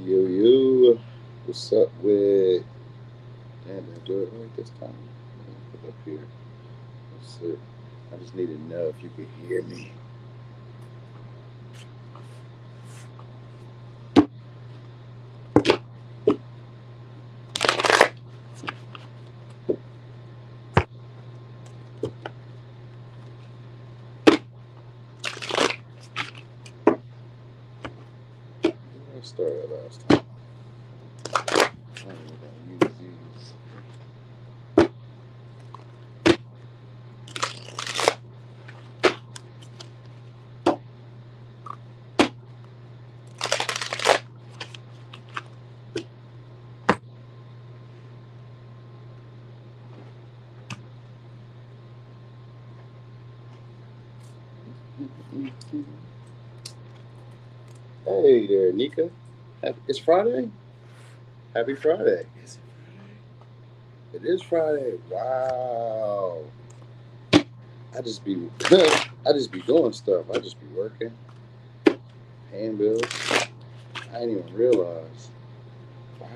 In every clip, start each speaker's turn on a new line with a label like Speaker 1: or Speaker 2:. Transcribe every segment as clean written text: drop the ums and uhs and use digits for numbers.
Speaker 1: Yo, yo, what's up with? Damn, did I do it right this time? Put up here. That's it. I just need to know if you can hear me. I started last time. I'm gonna use these. Hey there, Nika. It's Friday. Happy Friday. It is Friday. Wow. I just be, I just be doing stuff. I just be working, paying bills. I didn't even realize. Wow.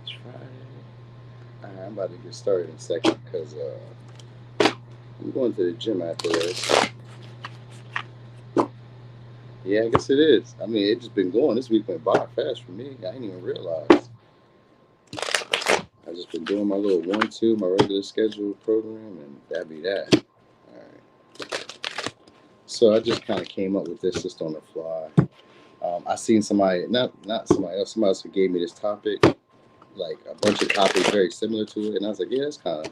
Speaker 1: It's Friday. Alright, I'm about to get started in a second because I'm going to the gym after this. Yeah, I guess it is. I mean, it just been going. This week went by fast for me. I didn't even realize. I just been doing my little 1-2, my regular scheduled program, and that'd be that. All right. So I just kind of came up with this just on the fly. I seen somebody, not somebody else who gave me this topic, like a bunch of topics very similar to it, and I was like, yeah, it's kind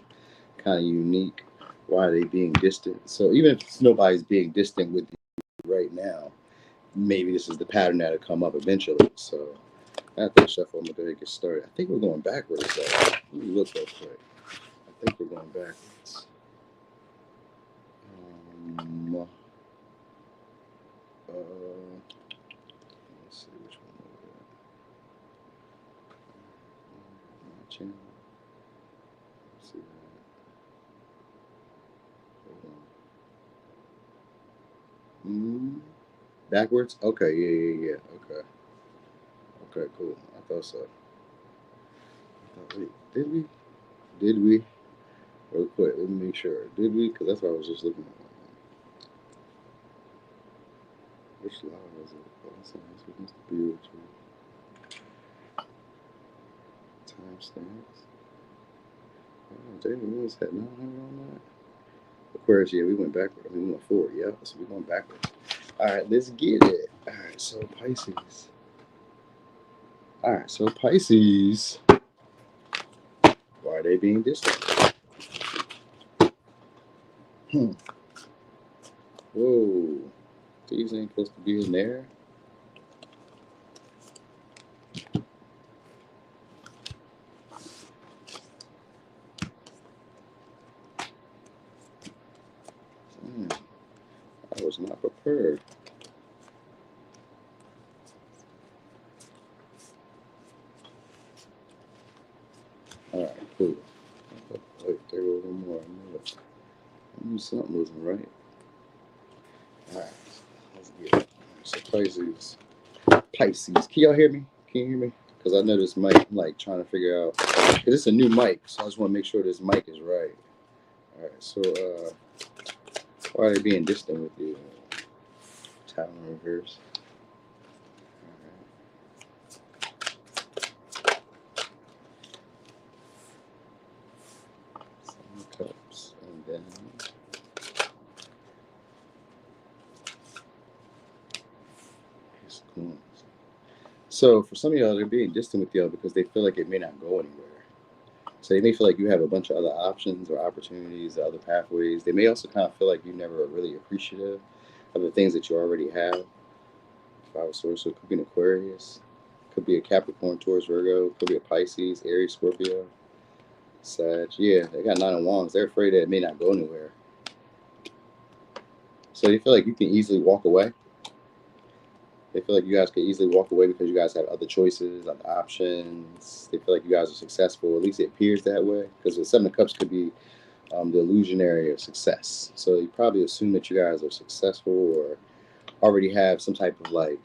Speaker 1: of unique. Why are they being distant? So even if nobody's being distant with you right now, maybe this is the pattern that'll come up eventually. So after the shuffle, I'm gonna go ahead and get started. I think we're going backwards though. Let me look real quick. I think we're going backwards. Um, let's see which one was that. My channel. Let's see that. Hold on. Backwards? Okay, yeah. Okay. Okay, cool. I thought so. Wait, did we? Did we? Real quick, let me make sure. Did we? Because that's what I was just looking at. Which line was it? Oh, that's supposed to be which one? Timestamps. Oh, David Willis had 900 on that. Aquarius, yeah, we went backward. I mean, we went forward. Yeah, so we're going backwards. All right, let's get it. All right, so Pisces. All right, so Pisces. Why are they being distant? Hmm. Whoa. These ain't supposed to be in there. I was not prepared. All right, cool. Wait, there was one more. I knew something wasn't right. All right, let's get it. So Pisces. Pisces. Can y'all hear me? Can you hear me? Because I know this mic, I'm like trying to figure out. Because it's a new mic, so I just want to make sure this mic is right. All right, so why are they being distant with you? Tower in reverse. Seven cups, and then Ace of Coins. So for some of y'all, they're being distant with y'all because they feel like it may not go anywhere. So they may feel like you have a bunch of other options or opportunities, other pathways. They may also kind of feel like you never are really appreciative of the things that you already have. Five of Swords, so it could be an Aquarius, could be a Capricorn, Taurus, Virgo, could be a Pisces, Aries, Scorpio, Sag. Yeah, they got 9 of Wands. They're afraid that it may not go anywhere. So they feel like you can easily walk away. They feel like you guys can easily walk away because you guys have other choices, other options. They feel like you guys are successful. At least it appears that way. Because the Seven of Cups could be the illusionary of success. So you probably assume that you guys are successful or already have some type of like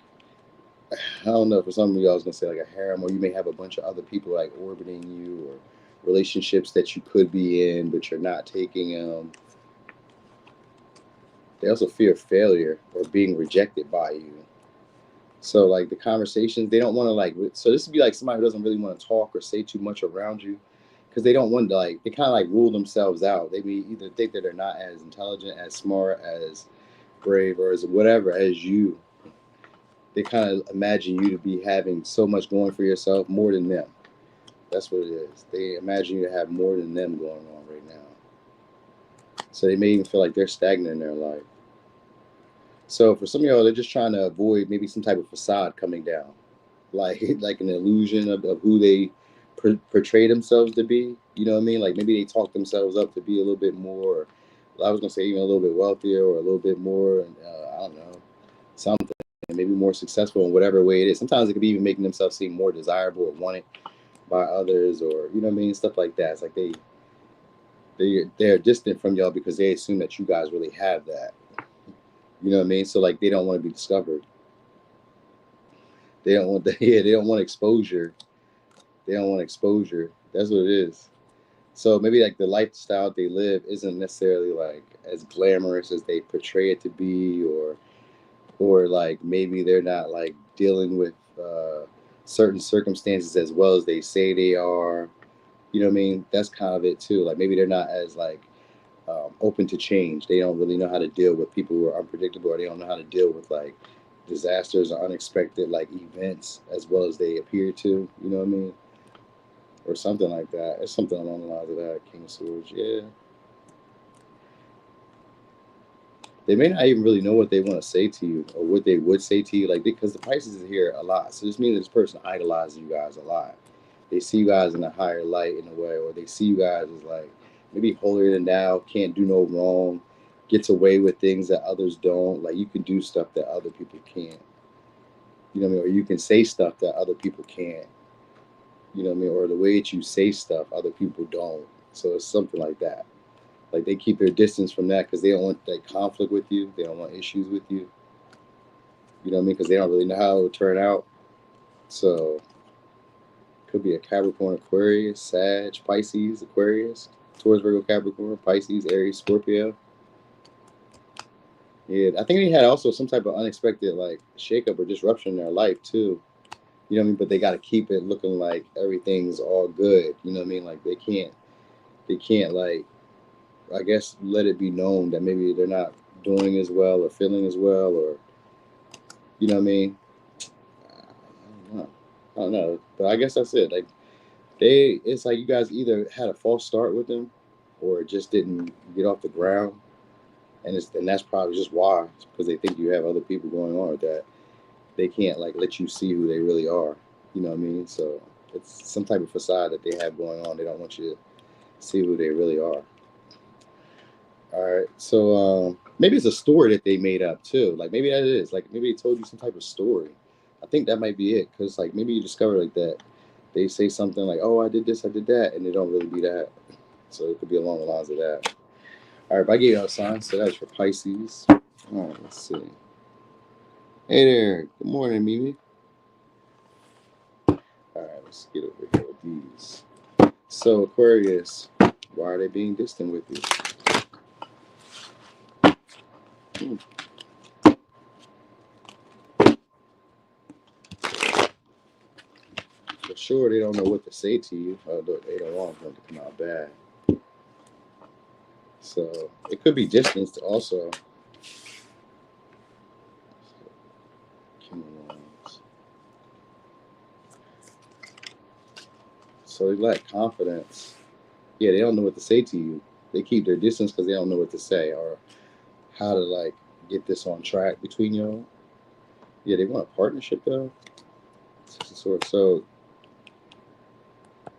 Speaker 1: I don't know, for some of y'all I was gonna say like a harem, or you may have a bunch of other people like orbiting you, or relationships that you could be in but you're not taking. They also fear failure or being rejected by you. So like the conversations, they don't want to like. So this would be like somebody who doesn't really want to talk or say too much around you, because they don't want to like. They kind of like rule themselves out. They may either think that they're not as intelligent, as smart, as brave, or as whatever as you. They kind of imagine you to be having so much going for yourself, more than them. That's what it is. They imagine you to have more than them going on right now. So they may even feel like they're stagnant in their life. So for some of y'all, they're just trying to avoid maybe some type of facade coming down, like like an illusion of who they portray themselves to be. You know what I mean? Like maybe they talk themselves up to be a little bit more. I was gonna say even a little bit wealthier, or a little bit more. I don't know, something. Maybe more successful in whatever way it is. Sometimes it could be even making themselves seem more desirable or wanted by others, or you know what I mean, stuff like that. It's like they're distant from y'all because they assume that you guys really have that. You know what I mean? So like they don't want to be discovered. They don't want the yeah, they don't want exposure. They don't want exposure. That's what it is. So maybe like the lifestyle they live isn't necessarily like as glamorous as they portray it to be, or like maybe they're not like dealing with certain circumstances as well as they say they are. You know what I mean? That's kind of it too. Like maybe they're not as like open to change. They don't really know how to deal with people who are unpredictable, or they don't know how to deal with like disasters or unexpected like events as well as they appear to. You know what I mean? Or something like that. It's something along the lines of that. King of Swords. Yeah. They may not even really know what they want to say to you or what they would say to you, like because the Pisces is here a lot. So this means that this person idolizes you guys a lot. They see you guys in a higher light in a way, or they see you guys as like maybe holier than thou, can't do no wrong, gets away with things that others don't. Like you can do stuff that other people can't. You know what I mean? Or you can say stuff that other people can't. You know what I mean? Or the way that you say stuff, other people don't. So it's something like that. Like they keep their distance from that because they don't want that conflict with you. They don't want issues with you. You know what I mean? Because they don't really know how it will turn out. So could be a Capricorn, Aquarius, Sag, Pisces, Aquarius, Taurus, Virgo, Capricorn, Pisces, Aries, Scorpio. Yeah, I think they had also some type of unexpected like shakeup or disruption in their life too. You know what I mean? But they got to keep it looking like everything's all good. You know what I mean? Like they can't like, I guess, let it be known that maybe they're not doing as well or feeling as well, or you know what I mean? I don't know. I don't know. But I guess that's it. Like it's like you guys either had a false start with them, or it just didn't get off the ground, and that's probably just why, it's because they think you have other people going on with that. They can't like let you see who they really are. You know what I mean? So it's some type of facade that they have going on. They don't want you to see who they really are. All right. So maybe it's a story that they made up too. Like maybe that is like maybe they told you some type of story. I think that might be it, because like maybe you discover like that they say something like, "Oh, I did this, I did that," and it don't really be that. So it could be along the lines of that. All right. But I gave you a sign, so that's for Pisces. All right. Let's see. Hey there. Good morning, Mimi. All right. Let's get over here with these. So Aquarius, why are they being distant with you? Hmm. For sure, they don't know what to say to you. They don't want them to come out bad. So it could be distance also. So they lack confidence. Yeah, they don't know what to say to you. They keep their distance because they don't know what to say or how to like get this on track between y'all. Yeah, they want a partnership though. So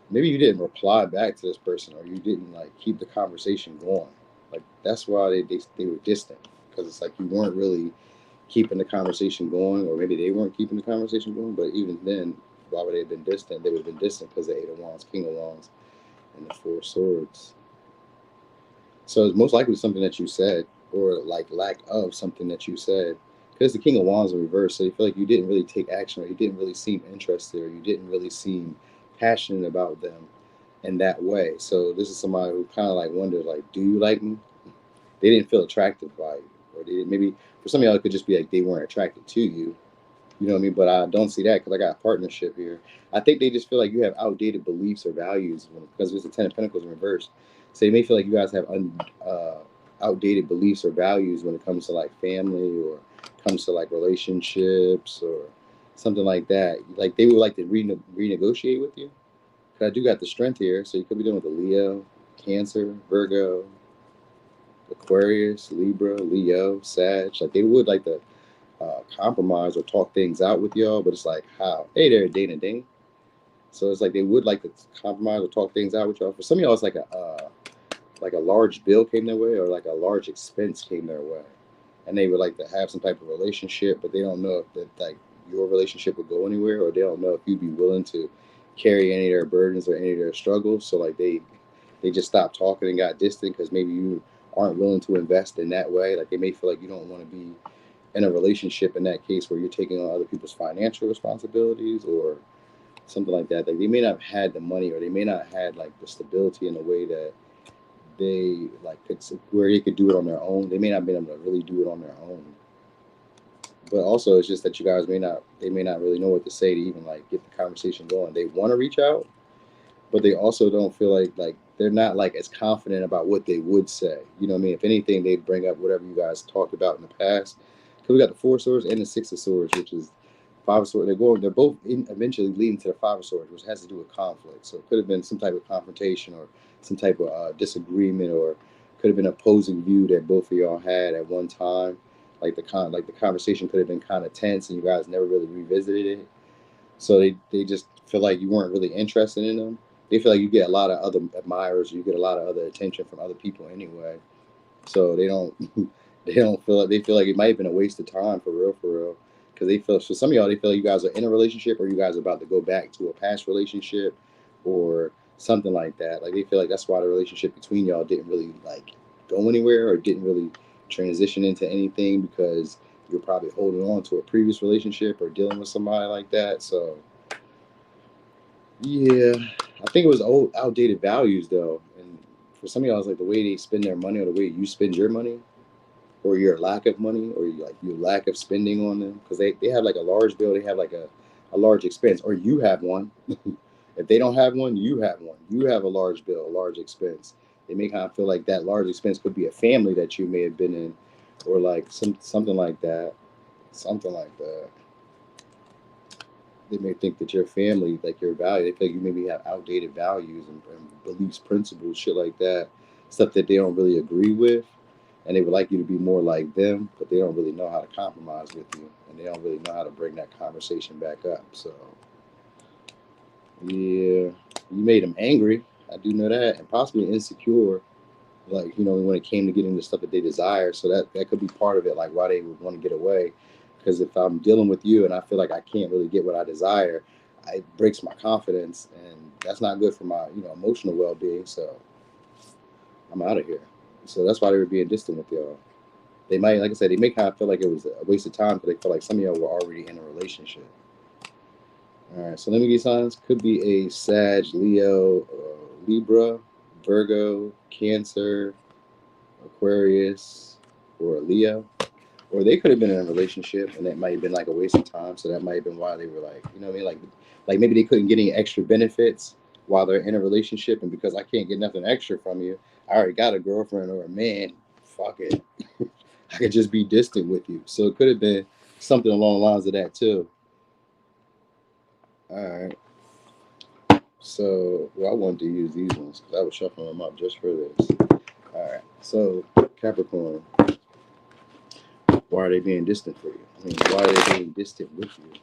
Speaker 1: maybe you didn't reply back to this person, or you didn't like keep the conversation going. Like that's why they were distant, because it's like you weren't really keeping the conversation going, or maybe they weren't keeping the conversation going. But even then, why would they have been distant? They would have been distant because the Eight of Wands, King of Wands, and the Four of Swords. So it's most likely something that you said, or like lack of something that you said, Because the King of Wands in reverse, so you feel like you didn't really take action, or you didn't really seem interested, or you didn't really seem passionate about them in that way. So this is somebody who kind of like wondered, like, do you like me? They didn't feel attracted by you, or they didn't, maybe for some of y'all it could just be like they weren't attracted to you. You know what I mean? But I don't see that because I got a partnership here. I think they just feel like you have outdated beliefs or values because there's the Ten of Pentacles in reverse. So they may feel like you guys have outdated beliefs or values when it comes to like family or comes to like relationships or something like that. Like they would like to renegotiate with you. But I do got the Strength here, so you could be dealing with a Leo, Cancer, Virgo, Aquarius, Libra, Leo, Sag. Like they would like to compromise or talk things out with y'all, but it's like how? Hey there, Dana Dane. So it's like they would like to compromise or talk things out with y'all. For some of y'all, it's like a large bill came their way or like a large expense came their way, and they would like to have some type of relationship, but they don't know if that like your relationship would go anywhere, or they don't know if you'd be willing to carry any of their burdens or any of their struggles. So like they just stopped talking and got distant because maybe you aren't willing to invest in that way. Like they may feel like you don't want to be in a relationship in that case where you're taking on other people's financial responsibilities or something like that. Like they may not have had the money, or they may not have had like the stability in a way that they like could, where they could do it on their own. They may not have been able to really do it on their own. But also it's just that you guys they may not really know what to say to even like get the conversation going. They want to reach out, but they also don't feel like they're not like as confident about what they would say. You know what I mean? If anything, they'd bring up whatever you guys talked about in the past. Because we got the Four of Swords and the Six of Swords, which is Five of Swords. They're both eventually leading to the Five of Swords, which has to do with conflict. So it could have been some type of confrontation or some type of disagreement, or could have been opposing view that both of y'all had at one time. Like the conversation could have been kind of tense, and you guys never really revisited it. So they just feel like you weren't really interested in them. They feel like you get a lot of other admirers, you get a lot of other attention from other people anyway. So they don't they don't feel like, they feel like it might have been a waste of time for real. Because they feel, so some of y'all, they feel like you guys are in a relationship, or you guys are about to go back to a past relationship or something like that. Like they feel like that's why the relationship between y'all didn't really like go anywhere or didn't really transition into anything, because you're probably holding on to a previous relationship or dealing with somebody like that. So yeah, I think it was outdated values though. And for some of y'all, it's like the way they spend their money or the way you spend your money, or your lack of money, or your lack of spending on them. Because they have like a large bill, they have like a large expense, or you have one. If they don't have one, you have one. You have a large bill, a large expense. They may kind of feel like that large expense could be a family that you may have been in, or like something like that. Something like that. They may think that your family, like your value, they think you maybe have outdated values and beliefs, principles, shit like that, stuff that they don't really agree with, and they would like you to be more like them, but they don't really know how to compromise with you, and they don't really know how to bring that conversation back up. So, yeah, you made them angry. I do know that, and possibly insecure, like, you know, when it came to getting the stuff that they desire. So that could be part of it, like why they would want to get away. Because if I'm dealing with you and I feel like I can't really get what I desire, it breaks my confidence, and that's not good for my, you know, emotional well-being. So I'm out of here. So that's why they were being distant with y'all. They might, like I said, they may kind of feel like it was a waste of time because they feel like some of y'all were already in a relationship. All right, so let me get signs. Could be a Sag, Leo, Libra, Virgo, Cancer, Aquarius, or a Leo. Or they could have been in a relationship and that might have been like a waste of time. So that might have been why they were like, you know what I mean? Like maybe they couldn't get any extra benefits while they're in a relationship. And because I can't get nothing extra from you, I already got a girlfriend or a man. Fuck it. I could just be distant with you. So it could have been something along the lines of that too. All right. So, well, I wanted to use these ones because I was shuffling them up just for this. All right. So, Capricorn, why are they being distant for you? I mean, why are they being distant with you?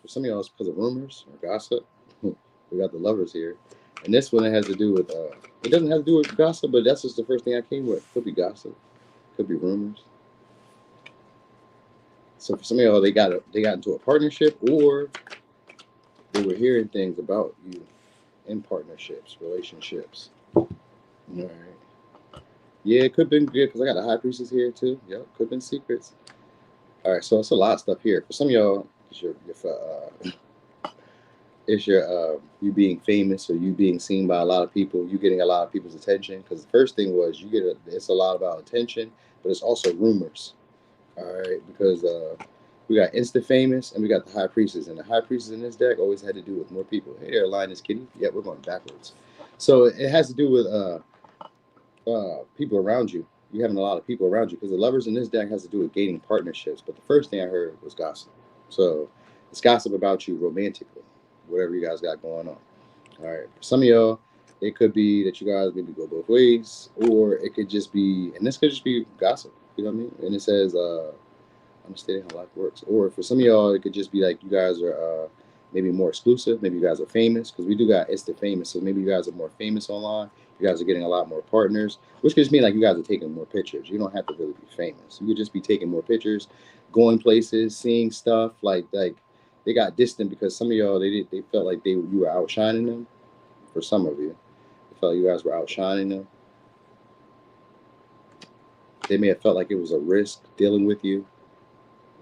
Speaker 1: For some of y'all, it's because of rumors or gossip. We got the Lovers here. And this one, it has to do with, it doesn't have to do with gossip, but that's just the first thing I came with. Could be gossip. Could be rumors. So for some of y'all, they got into a partnership, or they they were hearing things about you in partnerships, relationships. All right. Yeah, it could have been good because I got a high priestess here too. Yep, could have been secrets. All right, so it's a lot of stuff here. For some of y'all, it's your you being famous or you being seen by a lot of people, you getting a lot of people's attention. Because the first thing was it's a lot about attention, but it's also rumors. All right, because we got Insta famous and we got the high priestess, and the high priestess in this deck always had to do with more people. Hey there, Linus Kitty. Yeah, we're going backwards. So it has to do with people around you. You having a lot of people around you, because the lovers in this deck has to do with gaining partnerships. But the first thing I heard was gossip. So it's gossip about you romantically, whatever you guys got going on. All right. For some of y'all, it could be that you guys maybe go both ways, or it could just be, and this could just be gossip. You know what I mean? And it says, understanding how life works. Or for some of y'all, it could just be like you guys are maybe more exclusive. Maybe you guys are famous, because we do got Insta famous. So maybe you guys are more famous online. You guys are getting a lot more partners, which could just mean like you guys are taking more pictures. You don't have to really be famous. You could just be taking more pictures, going places, seeing stuff. Like they got distant because some of y'all they felt like you were outshining them. For some of you, they felt like you guys were outshining them. They may have felt like it was a risk dealing with you.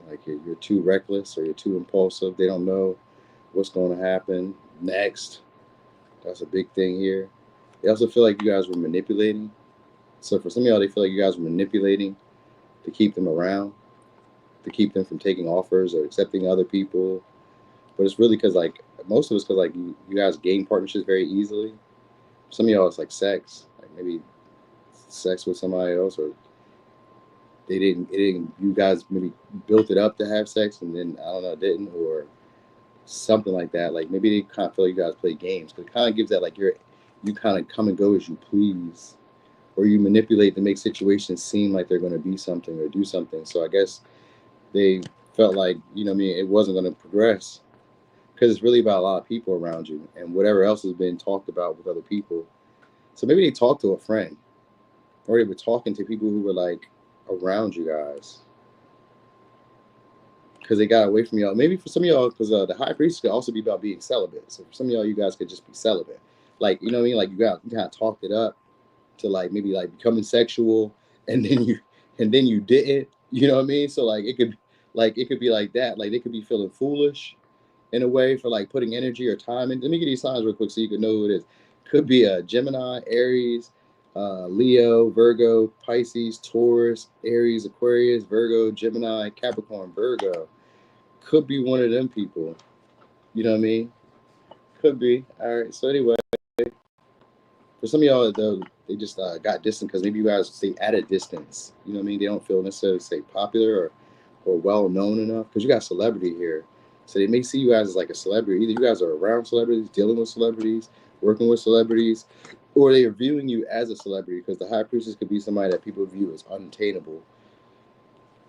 Speaker 1: Like you're too reckless or you're too impulsive. They don't know what's going to happen next. That's a big thing here. They also feel like you guys were manipulating. So for some of y'all, they feel like you guys were manipulating to keep them around, to keep them from taking offers or accepting other people. But it's really because like most of it's because like you guys gain partnerships very easily. Some of y'all it's like sex, like maybe sex with somebody else, or you guys maybe built it up to have sex and then I don't know, didn't, or something like that. Like maybe they kind of feel like you guys play games, but it kind of gives that like you kind of come and go as you please, or you manipulate to make situations seem like they're going to be something or do something. So I guess they felt like, you know what I mean, it wasn't going to progress because it's really about a lot of people around you and whatever else has been talked about with other people. So maybe they talked to a friend, or they were talking to people who were like around you guys, because they got away from y'all. Maybe for some of y'all, because the high priest could also be about being celibate. So for some of y'all, you guys could just be celibate. Like, you know what I mean? Like you kind of talked it up to like maybe like becoming sexual, and then you didn't. You know what I mean? So like it could be like that. Like they could be feeling foolish in a way for like putting energy or time in. Let me get these signs real quick so you can know who it is. Could be a Gemini, Aries, Leo, Virgo, Pisces, Taurus, Aries, Aquarius, Virgo, Gemini, Capricorn, Virgo. Could be one of them people. You know what I mean? Could be. All right. So anyway, for some of y'all, though, they just got distant because maybe you guys stay at a distance. You know what I mean? They don't feel necessarily say popular or well known enough, because you got celebrity here. So they may see you guys as like a celebrity. Either you guys are around celebrities, dealing with celebrities, working with celebrities, or they are viewing you as a celebrity, because the high priestess could be somebody that people view as unattainable.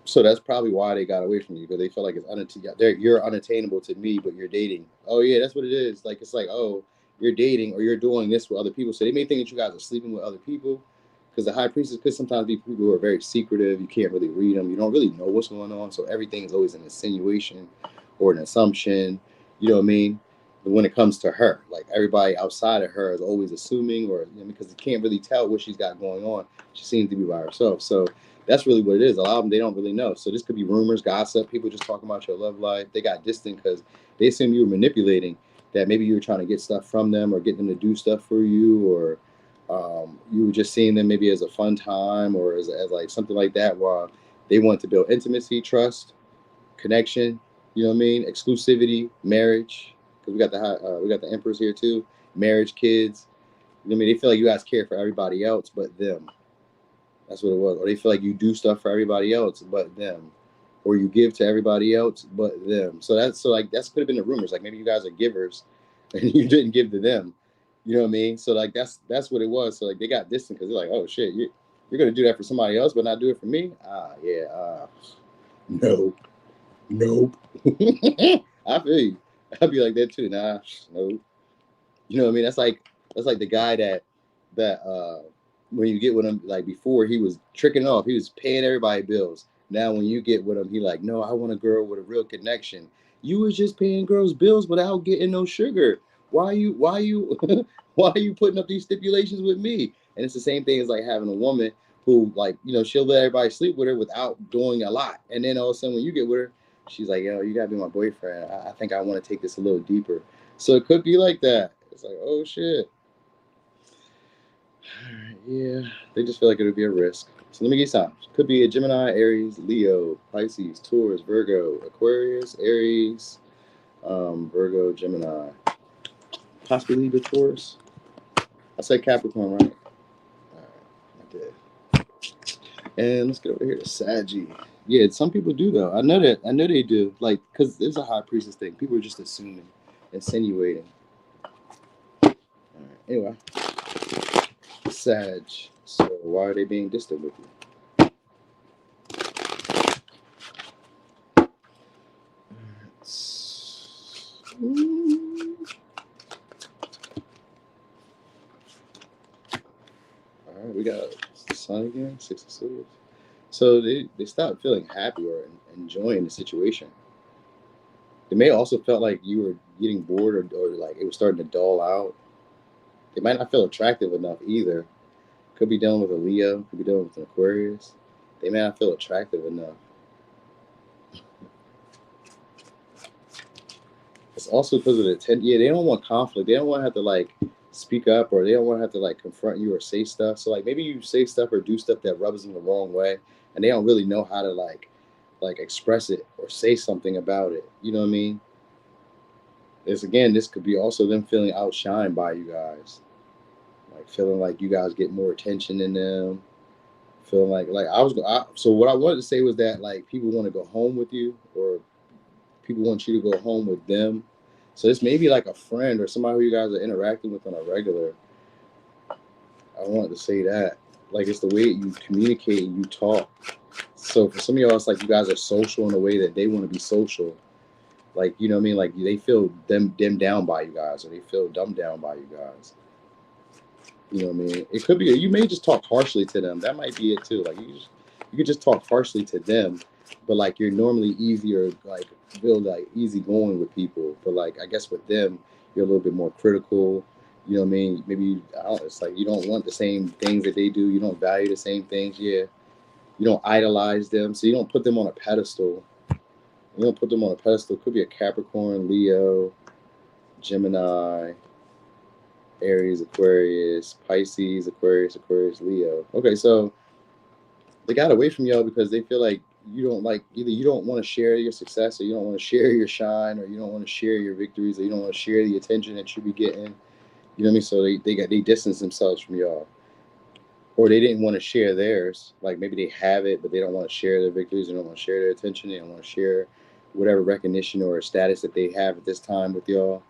Speaker 1: So that's probably why they got away from you, because they feel like you're unattainable to me, but you're dating. Oh yeah, that's what it is. Like it's like, oh, you're dating or you're doing this with other people. So they may think that you guys are sleeping with other people, because the high priestess could sometimes be people who are very secretive. You can't really read them. You don't really know what's going on. So everything is always an insinuation or an assumption. You know what I mean? But when it comes to her, like everybody outside of her is always assuming, or because you can't really tell what she's got going on. She seems to be by herself. So that's really what it is. A lot of them, they don't really know. So this could be rumors, gossip, people just talking about your love life. They got distant because they assume you were manipulating, that maybe you were trying to get stuff from them or get them to do stuff for you, or you were just seeing them maybe as a fun time or as like something like that, while they want to build intimacy, trust, connection, you know what I mean? Exclusivity, marriage, because we got the emperors here too, marriage, kids. You know what I mean? They feel like you guys care for everybody else but them. That's what it was. Or they feel like you do stuff for everybody else but them, or you give to everybody else but them. So that's could have been the rumors. Like maybe you guys are givers and you didn't give to them. You know what I mean? So like that's what it was. So like they got distant because they're like, oh shit, you're gonna do that for somebody else but not do it for me? Nope. I feel you. I'd be like that too. Nah, nope. You know what I mean? That's like the guy that when you get with him, like before he was tricking off, he was paying everybody bills. Now when you get with him, he like, no, I want a girl with a real connection. You was just paying girls' bills without getting no sugar. Why you why are you putting up these stipulations with me? And it's the same thing as like having a woman who, like, you know, she'll let everybody sleep with her without doing a lot. And then all of a sudden when you get with her, she's like, yo, you gotta be my boyfriend. I think I want to take this a little deeper. So it could be like that. It's like, oh shit. Yeah, they just feel like it would be a risk. So let me get some. Could be a Gemini, Aries, Leo, Pisces, Taurus, Virgo, Aquarius, Aries, Virgo, Gemini. Possibly Libra, Taurus. I said Capricorn, right? All right, I did. And let's get over here to Saggy. Yeah, some people do though. I know that. I know they do. Like, because it's a high priestess thing. People are just assuming, insinuating. All right. Anyway, Sag. So why are they being distant with you? All right, we got the sun again, 6 of Swords. So they stopped feeling happy or enjoying the situation. They may also felt like you were getting bored or like it was starting to dull out. They might not feel attractive enough either. Could be dealing with a Leo, could be dealing with an Aquarius. They may not feel attractive enough. It's also because of the yeah, they don't want conflict. They don't want to have to like speak up, or they don't want to have to like confront you or say stuff. So like maybe you say stuff or do stuff that rubs them the wrong way, and they don't really know how to like express it or say something about it. You know what I mean? This could be also them feeling outshined by you guys, like feeling like you guys get more attention than them. Feeling like so what I wanted to say was that like people want to go home with you, or people want you to go home with them. So this may be like a friend or somebody who you guys are interacting with on a regular. I wanted to say that. Like it's the way you communicate and you talk. So for some of y'all, it's like you guys are social in a way that they want to be social. Like, you know what I mean? Like they feel dimmed down by you guys, or they feel dumbed down by you guys. You know what I mean? It could be, you may just talk harshly to them. That might be it too. Like you could just talk harshly to them, but like you're normally easier, like feel like easy going with people. But like I guess with them, you're a little bit more critical. You know what I mean? Maybe it's like you don't want the same things that they do. You don't value the same things. Yeah. You don't idolize them, so you don't put them on a pedestal. You don't put them on a pedestal. It could be a Capricorn, Leo, Gemini, Aries, Aquarius, Pisces, Aquarius, Leo. Okay, so they got away from y'all because they feel like you don't like, either you don't want to share your success, or you don't want to share your shine, or you don't want to share your victories, or you don't want to share the attention that you be getting. You know what I mean? So they distance themselves from y'all. Or they didn't want to share theirs. Like maybe they have it, but they don't want to share their victories. They don't want to share their attention. They don't want to share whatever recognition or status that they have at this time with y'all.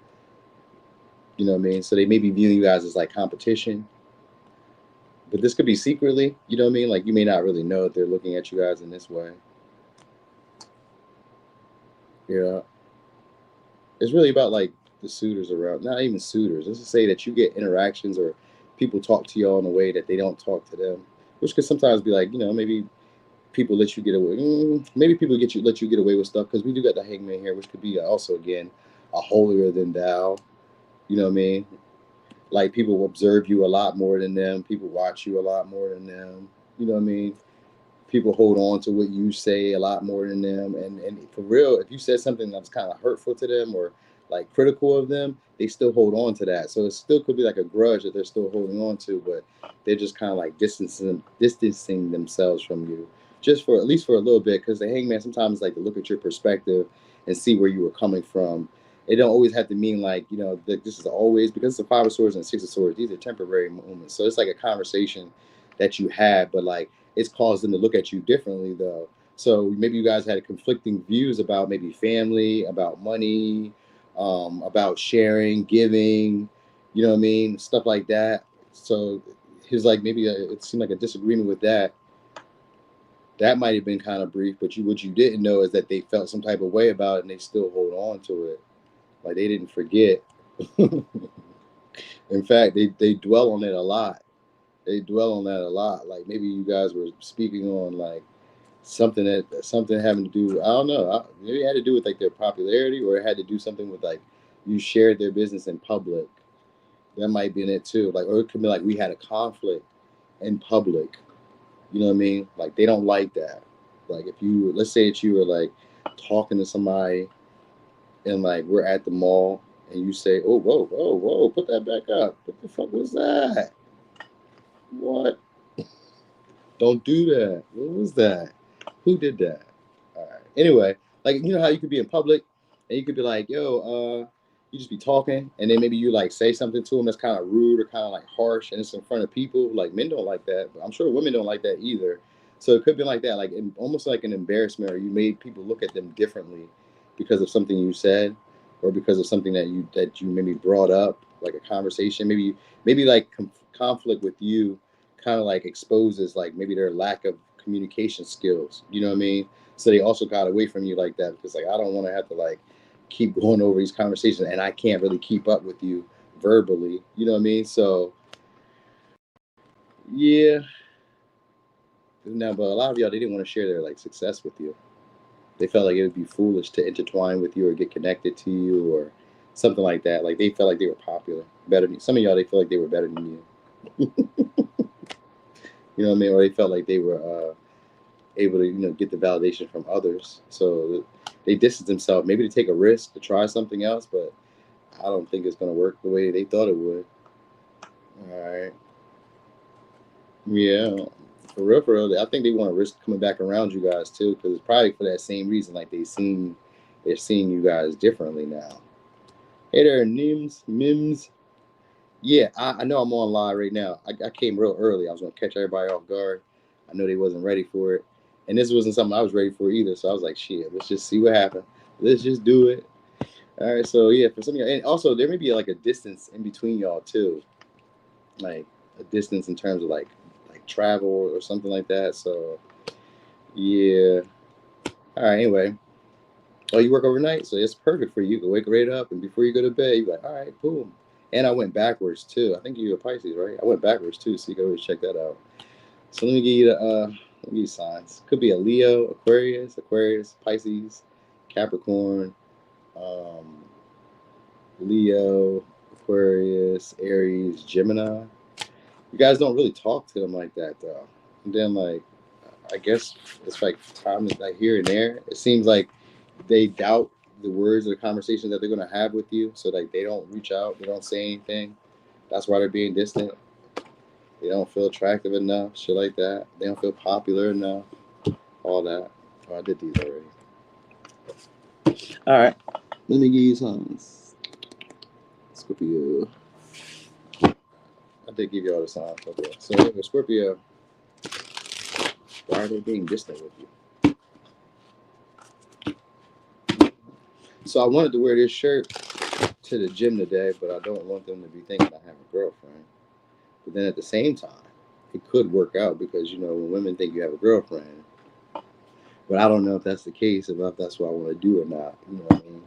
Speaker 1: You know what I mean? So they may be viewing you guys as like competition. But this could be secretly, you know what I mean? Like you may not really know that they're looking at you guys in this way. Yeah. It's really about like the suitors around, not even suitors. Let's just say that you get interactions or people talk to y'all in a way that they don't talk to them, which could sometimes be like, you know, maybe people let you get away. Maybe people let you get away with stuff, because we do got the hangman here, which could be also again a holier than thou. You know what I mean? Like people will observe you a lot more than them. People watch you a lot more than them. You know what I mean? People hold on to what you say a lot more than them. And for real, if you said something that's kind of hurtful to them or like critical of them, they still hold on to that. So it still could be like a grudge that they're still holding on to, but they're just kind of like distancing themselves from you, just for at least for a little bit. Because the hangman sometimes like to look at your perspective and see where you were coming from. It don't always have to mean like, you know, that this is always, because it's the 5 of Swords and 6 of Swords. These are temporary moments. So it's like a conversation that you had, but like it's caused them to look at you differently though. So maybe you guys had conflicting views about maybe family, about money, about sharing, giving, you know what I mean? Stuff like that. So he's like, maybe it seemed like a disagreement with that. That might have been kind of brief, but what you didn't know is that they felt some type of way about it and they still hold on to it. Like they didn't forget. In fact, they dwell on it a lot. They dwell on that a lot. Like maybe you guys were speaking on like something having to do, I don't know, maybe it had to do with like their popularity, or it had to do something with like you shared their business in public. That might be in it too. Like, or it could be like we had a conflict in public. You know what I mean? Like they don't like that. Like if you, let's say that you were like talking to somebody and like we're at the mall and you say, "Oh, whoa, whoa, whoa, put that back up. What the fuck was that? What? Don't do that. What was that? Who did that?" All right. Anyway, like you know how you could be in public and you could be like, "Yo, you just be talking," and then maybe you like say something to them that's kind of rude or kind of like harsh, and it's in front of people. Like men don't like that, but I'm sure women don't like that either. So it could be like that, like almost like an embarrassment, or you made people look at them differently because of something you said, or because of something that you maybe brought up, like a conversation. Maybe like conflict with you kind of like exposes like maybe their lack of communication skills. You know what I mean? So they also got away from you like that because like I don't want to have to like keep going over these conversations and I can't really keep up with you verbally. You know what I mean? So yeah. Now, but a lot of y'all, they didn't want to share their like success with you. They felt like it would be foolish to intertwine with you or get connected to you or something like that. Like they felt like they were popular, better than some of y'all. They feel like they were better than you. You know what I mean? Or they felt like they were able to get the validation from others. So they distance themselves, maybe to take a risk to try something else, but I don't think it's going to work the way they thought it would. All right. Yeah. For real, I think they want to risk coming back around you guys too, because it's probably for that same reason. Like they're seeing you guys differently now. Hey there, Mims. Yeah, I know I'm on live right now. I came real early. I was gonna catch everybody off guard. I know they wasn't ready for it, and this wasn't something I was ready for either. So I was like, shit, let's just see what happens. Let's just do it. All right. So yeah, for some of y'all, and also there may be like a distance in between y'all too, like a distance in terms of like travel or something like that. So yeah. All right. Anyway, oh, you work overnight, so it's perfect for you. You can wake right up, and before you go to bed, you're like, all right, boom. And I went backwards too. I think you're a Pisces, right? I went backwards too, so you can always check that out. So let me give you the let me give you signs. Could be a Leo, Aquarius, Pisces, Capricorn, um, Leo, Aquarius, Aries, Gemini. You guys don't really talk to them like that though. And then like I guess it's like time is like here and there. It seems like they doubt the words or the conversations that they're gonna have with you. So like they don't reach out, they don't say anything. That's why they're being distant. They don't feel attractive enough, shit like that. They don't feel popular enough. All that. Oh, I did these already. All right. Let me give you some Scorpio. I did give you all the signs. Okay. So with Scorpio, why are they being distant with you? So I wanted to wear this shirt to the gym today, but I don't want them to be thinking I have a girlfriend. But then at the same time, it could work out because when women think you have a girlfriend, but I don't know if that's the case, if that's what I want to do or not. You know what I mean?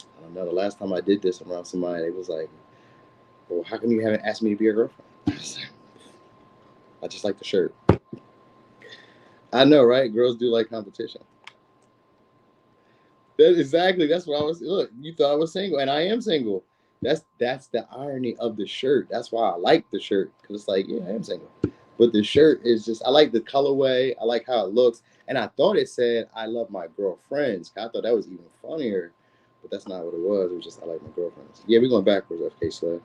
Speaker 1: I don't know. The last time I did this around somebody, it was like, "Well, how come you haven't asked me to be your girlfriend?" I just like the shirt. I know, right? Girls do like competition. That's what I was. Look, you thought I was single, and I am single. That's the irony of the shirt. That's why I like the shirt, because it's like, yeah, I am single. But the shirt is just, I like the colorway. I like how it looks. And I thought it said, I love my girlfriends. I thought that was even funnier. But that's not what it was. It was just, I like my girlfriends. Yeah, we're going backwards, FK Sled.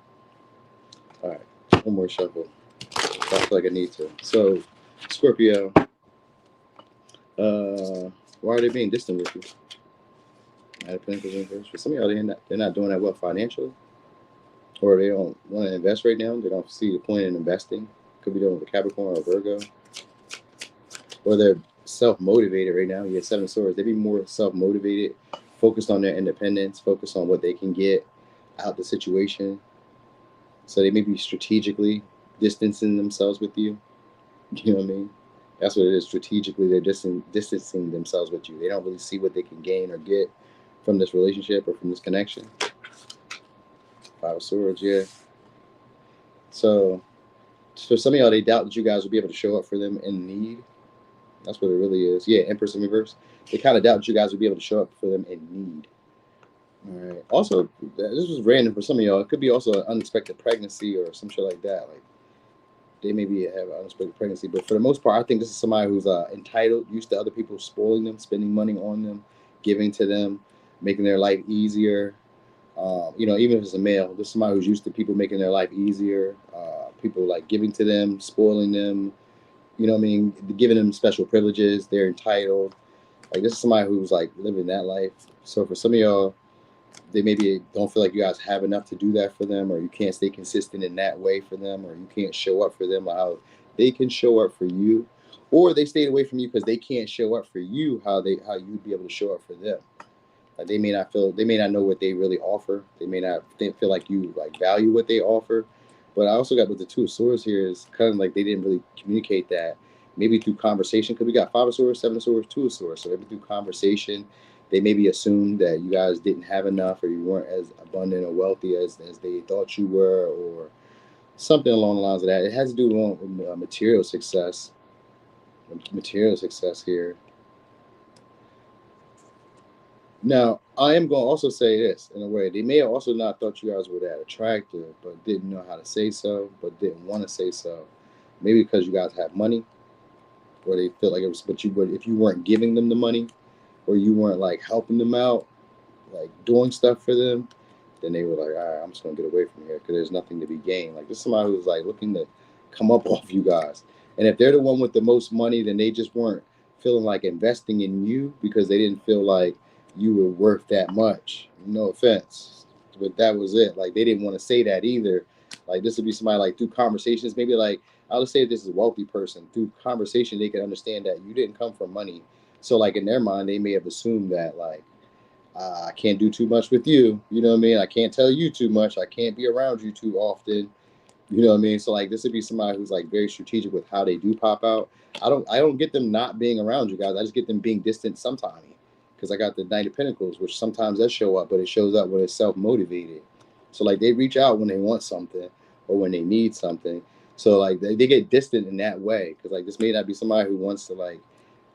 Speaker 1: All right. One more shuffle. I feel like I need to. So, Scorpio, why are they being distant with you? For some of y'all, they're not doing that well financially, or they don't want to invest right now. They don't see the point in investing. Could be doing with a Capricorn or Virgo, or they're self-motivated right now. You get Seven of Swords. They be more self-motivated, focused on their independence, focused on what they can get out the situation. So they may be strategically distancing themselves with you. You know what I mean? That's what it is. Strategically, they're distancing themselves with you. They don't really see what they can gain or get from this relationship or from this connection. Five of Swords, yeah. So for some of y'all, they doubt that you guys will be able to show up for them in need. That's what it really is. Yeah, Empress in reverse. They kind of doubt you guys would be able to show up for them in need. All right. Also, this was random for some of y'all. It could be also an unexpected pregnancy or some shit like that. Like they maybe have an unexpected pregnancy, but for the most part, I think this is somebody who's entitled, used to other people spoiling them, spending money on them, giving to them, making their life easier. You know, even if it's a male, this is somebody who's used to people making their life easier. People like giving to them, spoiling them. You know what I mean? Giving them special privileges. They're entitled. Like this is somebody who's like living that life. So for some of y'all, they maybe don't feel like you guys have enough to do that for them, or you can't stay consistent in that way for them, or you can't show up for them how they can show up for you, or they stayed away from you because they can't show up for you how you'd be able to show up for them. Like they may not know what they really offer. They may not feel like you like value what they offer. But I also got with the Two of Swords here is kind of like they didn't really communicate that. Maybe through conversation, because we got Five of Swords, Seven of Swords, Two of Swords. So maybe through conversation, they maybe assumed that you guys didn't have enough, or you weren't as abundant or wealthy as they thought you were, or something along the lines of that. It has to do with material success. Material success here. Now, I am going to also say this in a way. They may have also not thought you guys were that attractive, but didn't know how to say so, but didn't want to say so. Maybe because you guys have money, or they feel like it was, but if you weren't giving them the money, or you weren't like helping them out, like doing stuff for them, then they were like, all right, I'm just going to get away from here because there's nothing to be gained. Like this is somebody who's like looking to come up off you guys. And if they're the one with the most money, then they just weren't feeling like investing in you because they didn't feel like you were worth that much. No offense, but that was it. Like they didn't want to say that either. Like this would be somebody like through conversations, maybe like I'll just say if this is a wealthy person, through conversation they can understand that you didn't come from money. So like in their mind, they may have assumed that like I can't do too much with you. You know what I mean? I can't tell you too much. I can't be around you too often. You know what I mean? So like this would be somebody who's like very strategic with how they do pop out. I don't get them not being around you guys. I just get them being distant sometimes. Because I got the Knight of Pentacles, which sometimes does show up, but it shows up when it's self-motivated. So like they reach out when they want something or when they need something. So like they get distant in that way. Because like this may not be somebody who wants to like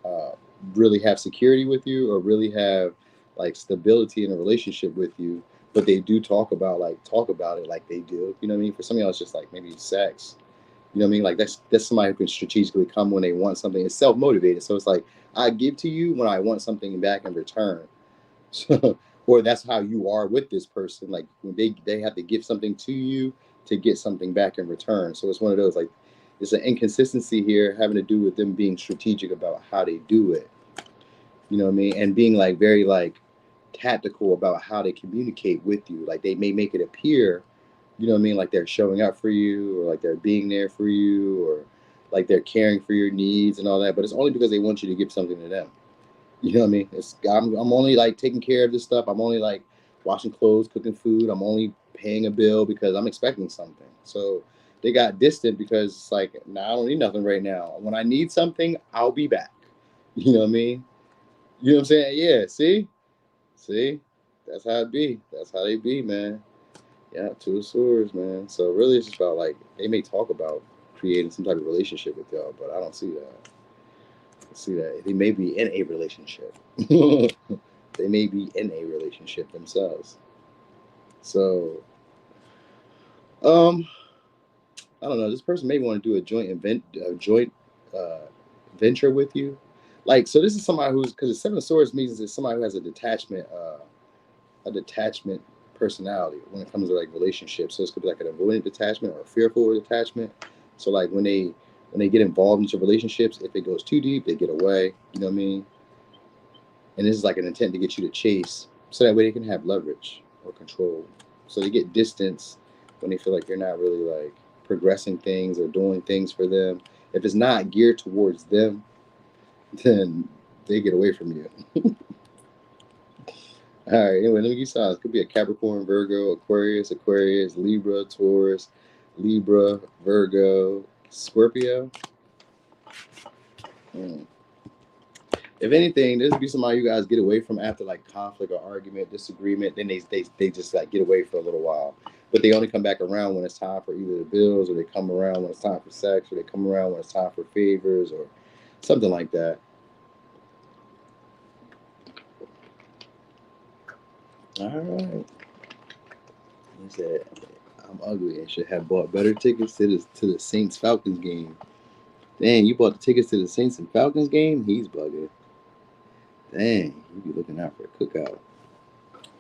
Speaker 1: uh, really have security with you or really have like stability in a relationship with you, but they do talk about it like they do. You know what I mean? For some of y'all, it's just like maybe sex. You know what I mean? Like that's somebody who can strategically come when they want something. It's self motivated, so it's like I give to you when I want something back in return. So, or that's how you are with this person. Like when they have to give something to you to get something back in return. So it's one of those like it's an inconsistency here having to do with them being strategic about how they do it. You know what I mean? And being like very like tactical about how they communicate with you. Like they may make it appear, you know what I mean, like they're showing up for you or like they're being there for you or like they're caring for your needs and all that, but it's only because they want you to give something to them. You know what I mean? I'm only like taking care of this stuff. I'm only like washing clothes, cooking food. I'm only paying a bill because I'm expecting something. So they got distant because it's like, nah, I don't need nothing right now. When I need something, I'll be back. You know what I mean? You know what I'm saying? Yeah, see, that's how it be. That's how they be, man. Yeah, Two of Swords, man. So really, it's just about like they may talk about creating some type of relationship with y'all, but I don't see that. I see that they may be in a relationship. They may be in a relationship themselves. So, um, I don't know. This person may want to do a joint uh, venture with you. Like, so this is somebody who's because the Seven of Swords means it's somebody who has a detachment personality when it comes to like relationships. So this could be like an avoidant detachment or a fearful detachment. So like when they get involved into relationships, if it goes too deep, they get away. You know what I mean? And this is like an intent to get you to chase, so that way they can have leverage or control. So they get distance when they feel like you're not really like progressing things or doing things for them. If it's not geared towards them, then they get away from you. All right, anyway, let me give you signs. It could be a Capricorn, Virgo, Aquarius, Libra, Taurus, Libra, Virgo, Scorpio. Hmm. If anything, this would be somebody you guys get away from after like conflict or argument, disagreement. Then they just like get away for a little while, but they only come back around when it's time for either the bills, or they come around when it's time for sex, or they come around when it's time for favors, or Something like that. All right. He said, I'm ugly and should have bought better tickets to the Saints Falcons game. Dang, you bought the tickets to the Saints and Falcons game? He's bugging. Dang, you be looking out for a cookout.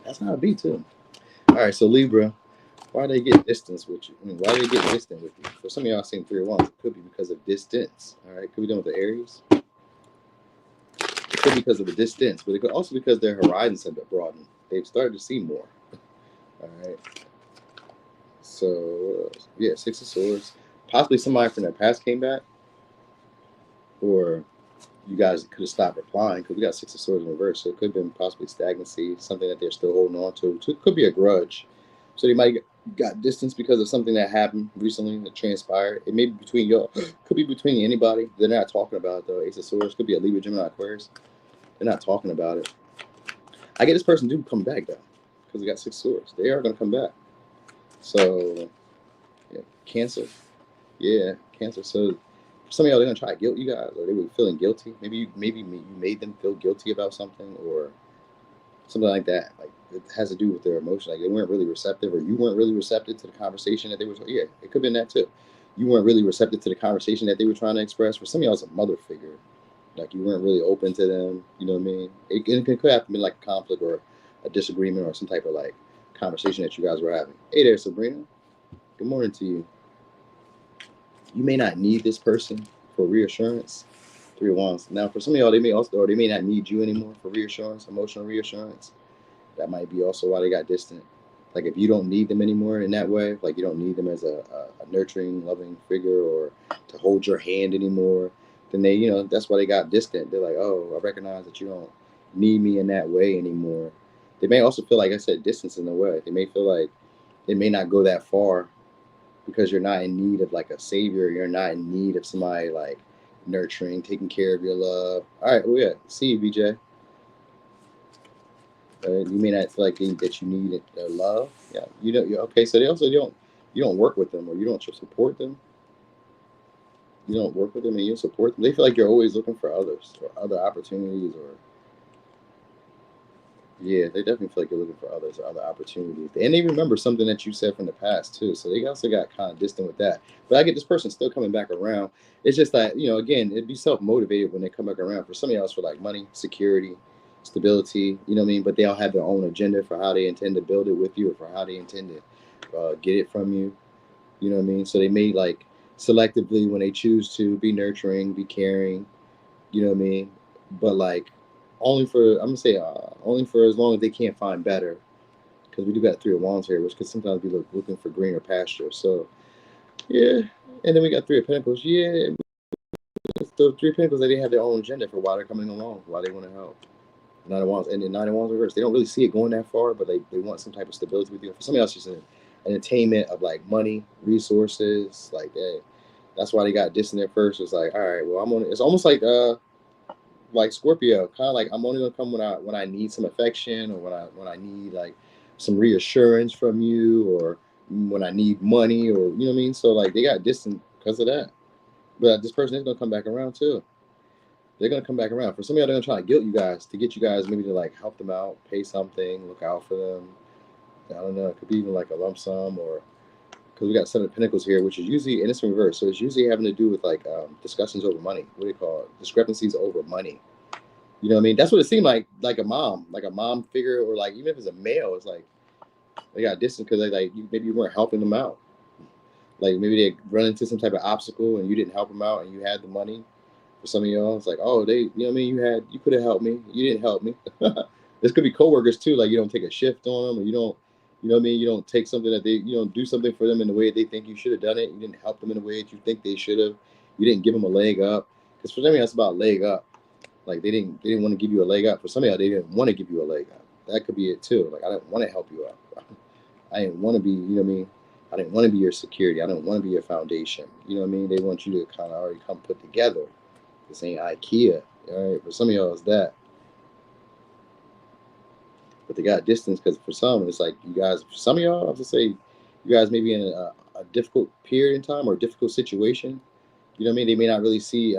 Speaker 1: That's how it be too. All right, so Libra, why they get distance with you? I mean, why they get distant with you? For some of y'all seeing 3 of Wands, it could be because of distance. All right, could be done with the Aries. It could be because of the distance, but it could also be because their horizons have been broadened. They've started to see more. All right. So yeah, 6 of Swords. Possibly somebody from their past came back, or you guys could have stopped replying because we got 6 of Swords in reverse. So it could have been possibly stagnancy, something that they're still holding on to. So it could be a grudge. So they might got distance because of something that happened recently that transpired. It may be between y'all. Could be between anybody. They're not talking about it though. Ace of Swords could be a Libra, Gemini, Aquarius. They're not talking about it. I get this person do come back though, because we got 6 Swords. They are going to come back. So yeah, Cancer. Yeah, Cancer. So some of y'all, they're gonna try to guilt you guys, or they were feeling guilty. Maybe you made them feel guilty about something, or something like that. Like it has to do with their emotion. Like they weren't really receptive, or you weren't really receptive to the conversation that they were. Yeah, it could have been that too. You weren't really receptive to the conversation that they were trying to express. For some of y'all, it's a mother figure. Like you weren't really open to them. You know what I mean? It could have been like a conflict or a disagreement or some type of like conversation that you guys were having. Hey there, Sabrina. Good morning to you. You may not need this person for reassurance. 3 of Wands. Now, for some of y'all, they may also, or they may not need you anymore for reassurance, emotional reassurance. That might be also why they got distant. Like if you don't need them anymore in that way, like you don't need them as a nurturing, loving figure or to hold your hand anymore, then they, that's why they got distant. They're like, oh, I recognize that you don't need me in that way anymore. They may also feel, like I said, distance in a way. They may feel like they may not go that far because you're not in need of like a savior. You're not in need of somebody like nurturing, taking care of your love. All right, well, yeah, see you, BJ. You may not feel like that you need their love. Yeah, okay. So they also you don't work with them, or you don't support them. You don't work with them and you don't support them. They feel like you're always looking for others or other opportunities, or yeah, they definitely feel like you're looking for others or other opportunities. And they remember something that you said from the past too. So they also got kind of distant with that. But I get this person still coming back around. It's just that, again, it'd be self-motivated when they come back around. For some of y'all, it's for like money, security, stability, you know what I mean? But they all have their own agenda for how they intend to build it with you, or for how they intend to get it from you. You know what I mean? So they may like selectively, when they choose to be nurturing, be caring, you know what I mean? But like, only for, I'm gonna say only for as long as they can't find better, because we do got 3 of Wands here, which could sometimes be looking for greener pasture. So yeah, and then we got 3 of Pentacles. Yeah, the 3 of Pentacles, they have their own agenda for why they're coming along, why they want to help. 9 of Wands, and then 9 of Wands reverse. They don't really see it going that far, but they want some type of stability with you. For somebody else, just an attainment of like money, resources, like that. That's why they got distant at first. It's like, all right, well, I'm on. It's almost like Scorpio, kind of like I'm only gonna come when I need some affection, or when I need like some reassurance from you, or when I need money, or you know what I mean. So like they got distant because of that. But this person is gonna come back around too. They're gonna come back around. For some of y'all, they're gonna try to guilt you guys to get you guys maybe to like help them out, pay something, look out for them. I don't know. It could be even like a lump sum, or because we got 7 of Pentacles here, which is usually, and it's in reverse. So it's usually having to do with like discussions over money. What do you call it? Discrepancies over money. You know what I mean? That's what it seemed like a mom figure, or like even if it's a male, it's like they got distant because maybe you weren't helping them out. Like maybe they run into some type of obstacle and you didn't help them out, and you had the money. For some of y'all, it's like, oh, you know what I mean? You could have helped me. You didn't help me. This could be coworkers too. Like you don't take a shift on them, or you don't, you know what I mean? You don't take something that you don't do something for them in the way they think you should have done it. You didn't help them in the way that you think they should have. You didn't give them a leg up. Because for some of y'all, it's about leg up. Like they didn't want to give you a leg up. For some of y'all, they didn't want to give you a leg up. That could be it too. Like I didn't want to help you out. I didn't want to be, you know what I mean? I didn't want to be your security. I didn't want to be your foundation. You know what I mean? They want you to kind of already come put together. This ain't IKEA. All right. For some of y'all, it's that. But they got distance because for some, it's like you guys, for some of y'all, I have to say, you guys may be in a difficult period in time or a difficult situation. You know what I mean? They may not really see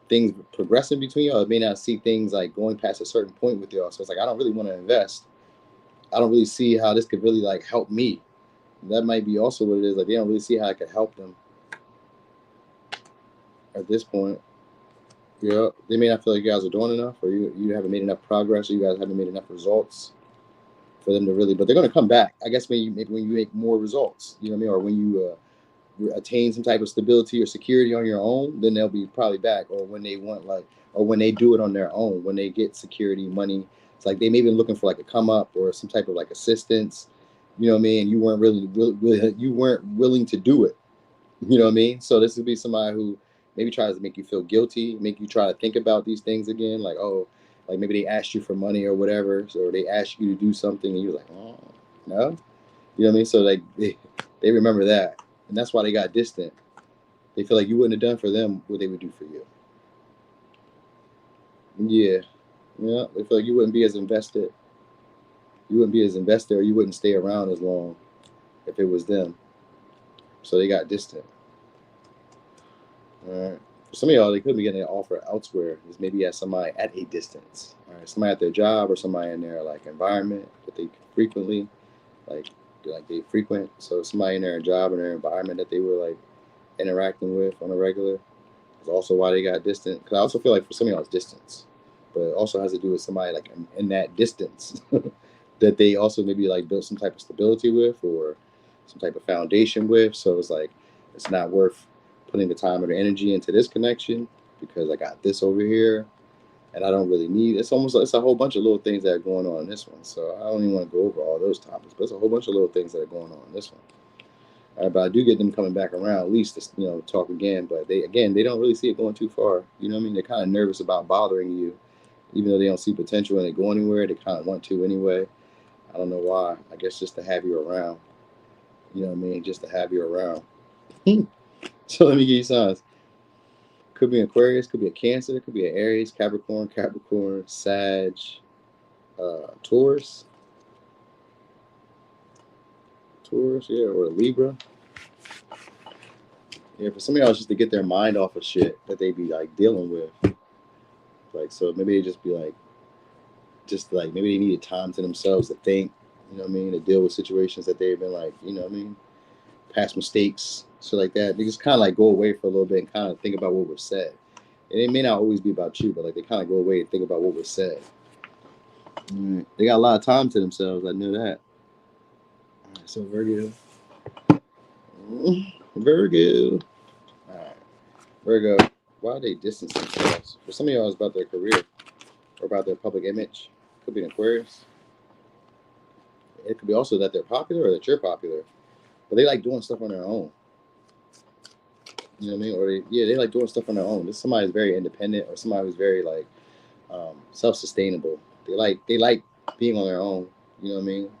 Speaker 1: things progressing between y'all. It may not see things like going past a certain point with y'all. So it's like, I don't really want to invest. I don't really see how this could really like help me. That might be also what it is. Like, they don't really see how it could help them at this point. Yeah, they may not feel like you guys are doing enough, or you haven't made enough progress, or you guys haven't made enough results for them to really. But they're going to come back. I guess when you make more results, you know what I mean, or when you attain some type of stability or security on your own, then they'll be probably back. Or when they want like, or when they do it on their own, when they get security, money. It's like they may be looking for like a come up or some type of like assistance. You know what I mean? You weren't you weren't willing to do it. You know what I mean? So this would be somebody who maybe tries to make you feel guilty, make you try to think about these things again. Like, oh, like maybe they asked you for money or whatever, or they asked you to do something, and you're like, oh, no. You know what I mean? So like they remember that, and that's why they got distant. They feel like you wouldn't have done for them what they would do for you. Yeah, yeah. They feel like you wouldn't be as invested. You wouldn't be as invested, or you wouldn't stay around as long if it was them. So they got distant. All right. For some of y'all, they could be getting an offer elsewhere. Is maybe at somebody at a distance. All right. Somebody at their job or somebody in their like environment that they frequently like they frequent. So somebody in their job or their environment that they were like interacting with on a regular is also why they got distant. Because I also feel like for some of y'all it's distance, but it also has to do with somebody like in that distance that they also maybe like built some type of stability with or some type of foundation with. So it's like it's not worth putting the time or the energy into this connection because I got this over here and I don't really need. It's a whole bunch of little things that are going on in this one. So I don't even want to go over all those topics, but it's a whole bunch of little things that are going on in this one. All right, but I do get them coming back around at least to talk again. But they don't really see it going too far. You know what I mean? They're kind of nervous about bothering you, even though they don't see potential and they go anywhere. They kind of want to anyway. I don't know why. I guess just to have you around. You know what I mean? Just to have you around. So let me give you signs. Could be Aquarius, could be a Cancer, could be an Aries, Capricorn, Sag, Taurus, yeah, or a Libra. Yeah, for some of y'all, it's just to get their mind off of shit that they be like dealing with. Like, so maybe they just be like, maybe they needed time to themselves to think, you know what I mean, to deal with situations that they've been like, you know what I mean, past mistakes, so like that. They just kind of like go away for a little bit and kind of think about what was said. And it may not always be about you, but like they kind of go away and think about what was said. They got a lot of time to themselves. I knew that. All right, so Virgo. Virgo. All right. Virgo. Why are they distancing themselves? For some of y'all, it's about their career or about their public image. Could be an Aquarius. It could be also that they're popular or that you're popular. But they like doing stuff on their own. You know what I mean? Or they like doing stuff on their own. This is somebody who's very independent or somebody who's very like self-sustainable. They like being on their own. You know what I mean?